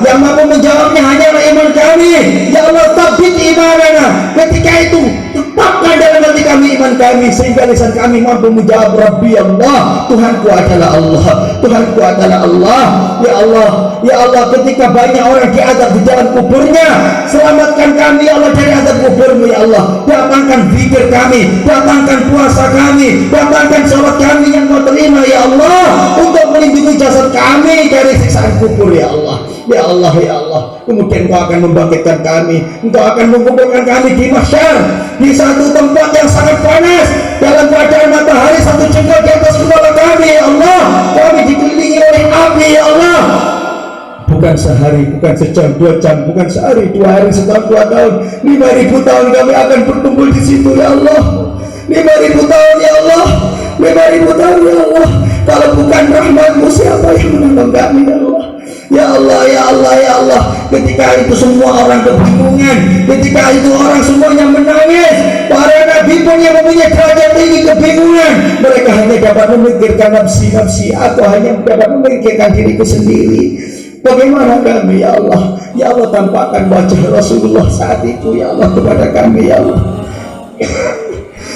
Yang mampu menjawabnya hanyalah iman kami. Ya Allah, tabbit imanana. Ketika itu tetapkan dalam hati kami iman kami sehingga lisan kami mampu menjawab Rabbi Allah, Tuhanku adalah Allah, Tuhanku adalah Allah. Ya Allah, ya Allah, ketika banyak orang diazab di dalam kuburnya, selamatkan kami ya Allah dari azab kubur-Mu ya Allah. Datangkan zikir kami, datangkan puasa kami, datangkan salat kami yang Kau terima ya Allah, untuk melindungi jasad kami dari siksaan kubur ya Allah. Ya Allah, ya Allah, kemudian Kau akan membangkitkan kami, Engkau akan mengumpulkan kami di mahsyar, di satu tempat yang sangat panas, dalam keadaan matahari satu jengkal di atas kepala kami ya Allah. Kami dikelilingi oleh api ya Allah. Bukan sehari, bukan sejam, 2 jam, bukan sehari, 2 hari, setahun, 2 tahun, 5.000 tahun kami akan berkumpul di situ ya Allah. 5.000 tahun ya Allah, 5.000 tahun ya Allah. Kalau bukan rahmat-Mu, siapa yang menolong kami ya Allah? Ya Allah, ya Allah, ya Allah. Ketika itu semua orang kebingungan, ketika itu orang semuanya menangis. Para nabi pun yang mempunyai derajat tinggi kebingungan. Mereka hanya dapat memikirkan nafsi-nafsi, atau hanya dapat memikirkan diriku sendiri. Bagaimana kami ya Allah? Ya Allah, tampakkan wajah Rasulullah saat itu ya Allah kepada kami ya Allah.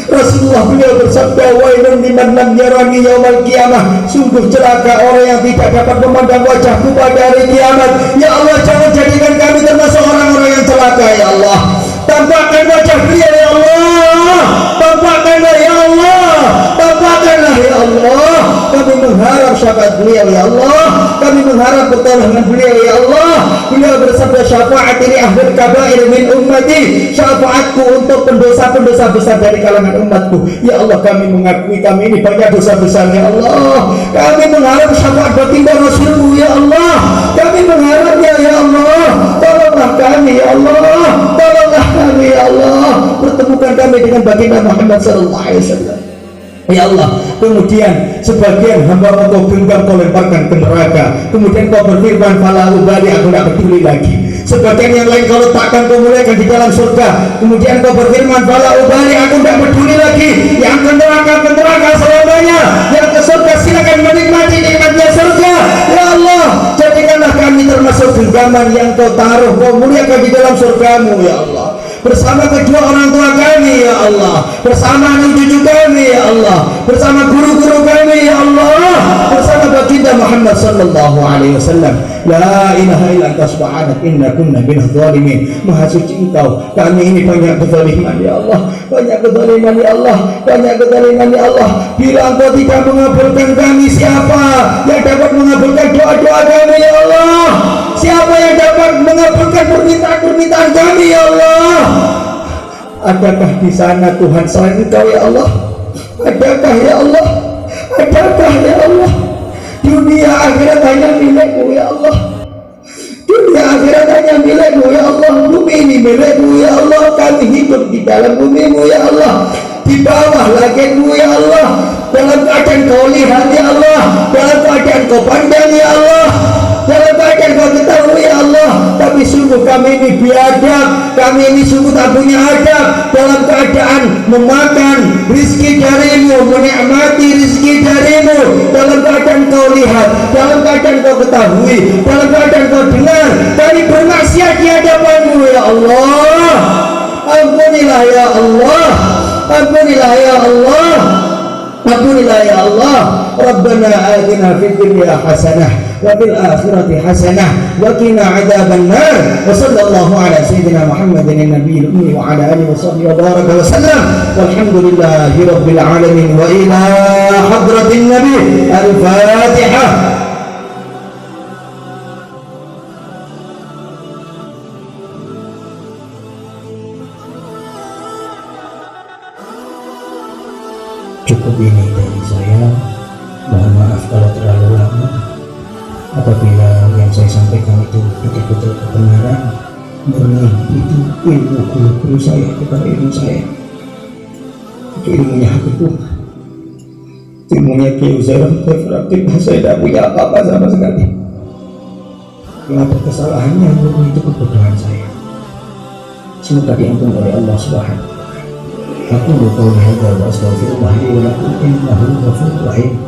Rasulullah beliau bersabda, wailun liman lam yarani yaumal qiyamah, sungguh celaka orang yang tidak dapat memandang wajahku pada hari kiamat. Ya Allah, jangan jadikan kami termasuk orang-orang yang celaka ya Allah. Tampakkan wajah beliau ya Allah, tampakkanlah ya Allah, tampakkanlah ya Allah. Kami mengharap syafaat beliau ya Allah, kami mengharap pertolongan beliau ya Allah. Beliau bersabda, syafaat ini ahlul kabair min ummati, syafaatku untuk pendosa-pendosa besar dari kalangan umatku. Ya Allah, kami mengakui kami ini banyak dosa besar. Ya Allah, kami mengharap syafaat baginda Rasulmu. Ya Allah, kami mengharapnya. Ya Allah, tolonglah kami. Ya Allah, tolonglah kami. Ya Allah, pertemukan kami dengan baginda Muhammad sallallahu alaihi wasallam. Ya Allah, kemudian sebagian hamba kau genggam, kau lemparkan ke neraka. Kemudian kau berfirman, fala ubali, aku tidak peduli lagi. Sebagian yang lain kau letakkan, kau muliakan di dalam surga. Kemudian kau berfirman, fala ubali, aku tidak peduli lagi. Yang ke neraka selamanya. Yang ke surga silakan menikmati nikmatnya surga. Ya Allah, jadikanlah kami termasuk genggaman yang kau taruh, kau muliakan di dalam surgamu. Ya Allah, bersama kedua orang tua kami. Ya Allah, bersama anak cucu kami. Ya Allah, bersama guru-guru kami. Ya Allah, bersama baginda Muhammad sallallahu alaihi wasallam. La ilaha illa anta subhanaka inna kunna minadh dhalimin. Maha suci Engkau, kami ini banyak kezaliman. Ya Allah, banyak kezaliman. Ya Allah, banyak kezaliman. Ya Allah, bila Engkau tidak mengabulkan kami, siapa yang dapat mengabulkan doa-doa kami? Ya Allah, siapa yang dapat mengabulkan permintaan-permintaan kami? Ya Allah, adakah di sana Tuhan selain Engkau? Ya Allah, adakah? Ya Allah, adakah? Ya Allah, dunia akhirat hanya milikmu. Ya Allah, dunia akhirat hanya milikmu. Ya Allah, bumi ini milikmu. Ya Allah, kami hidup di dalam bumimu. Ya Allah, di bawah langitmu. Ya Allah, dalam keadaan kau lihat. Ya Allah, dalam keadaan kau pandang. Ya Allah, dalam keadaan kau ketahui. Ya Allah, tapi sungguh kami ini biadab, kami ini sungguh tak punya adab. Dalam keadaan memakan rizki darimu, menikmati rizki darimu, dalam keadaan kau lihat, dalam keadaan kau ketahui, dalam keadaan kau dengar, kami bermaksiat di hadapanmu. Ya Allah, ampunilah. Ya Allah, ampunilah. Ya Allah, ampunilah. Ya Allah, Rabbana atina fid dunya hasanah wa fil akhirati hasanah wa qina adzaban nar. Wa sallallahu ala sayyidina Muhammadin nabiyil ummi wa ala alihi wa sahbihi wa baraka wa sallam. Walhamdulillahi rabbil alamin wa ila hadratin nabi. Al-Fatihah. Cukup ini dari saya. Mohon maaf kalau terlalu lama. Apabila yang saya sampaikan itu betul-betul kebenaran, murni itu ilmu guru-guru saya, bukan ilmu saya. Itu ilmunya Habibullah, ilmunya Kiai Zainal Abidin. Saya tidak punya apa-apa sama sekali. Kenapa kesalahannya? Murni itu kebodohan saya. Semoga diampuni oleh Allah Subhanahu. Aku lupa hadza wa astaghfirullah li wa lakum innahu ghafurur rahim.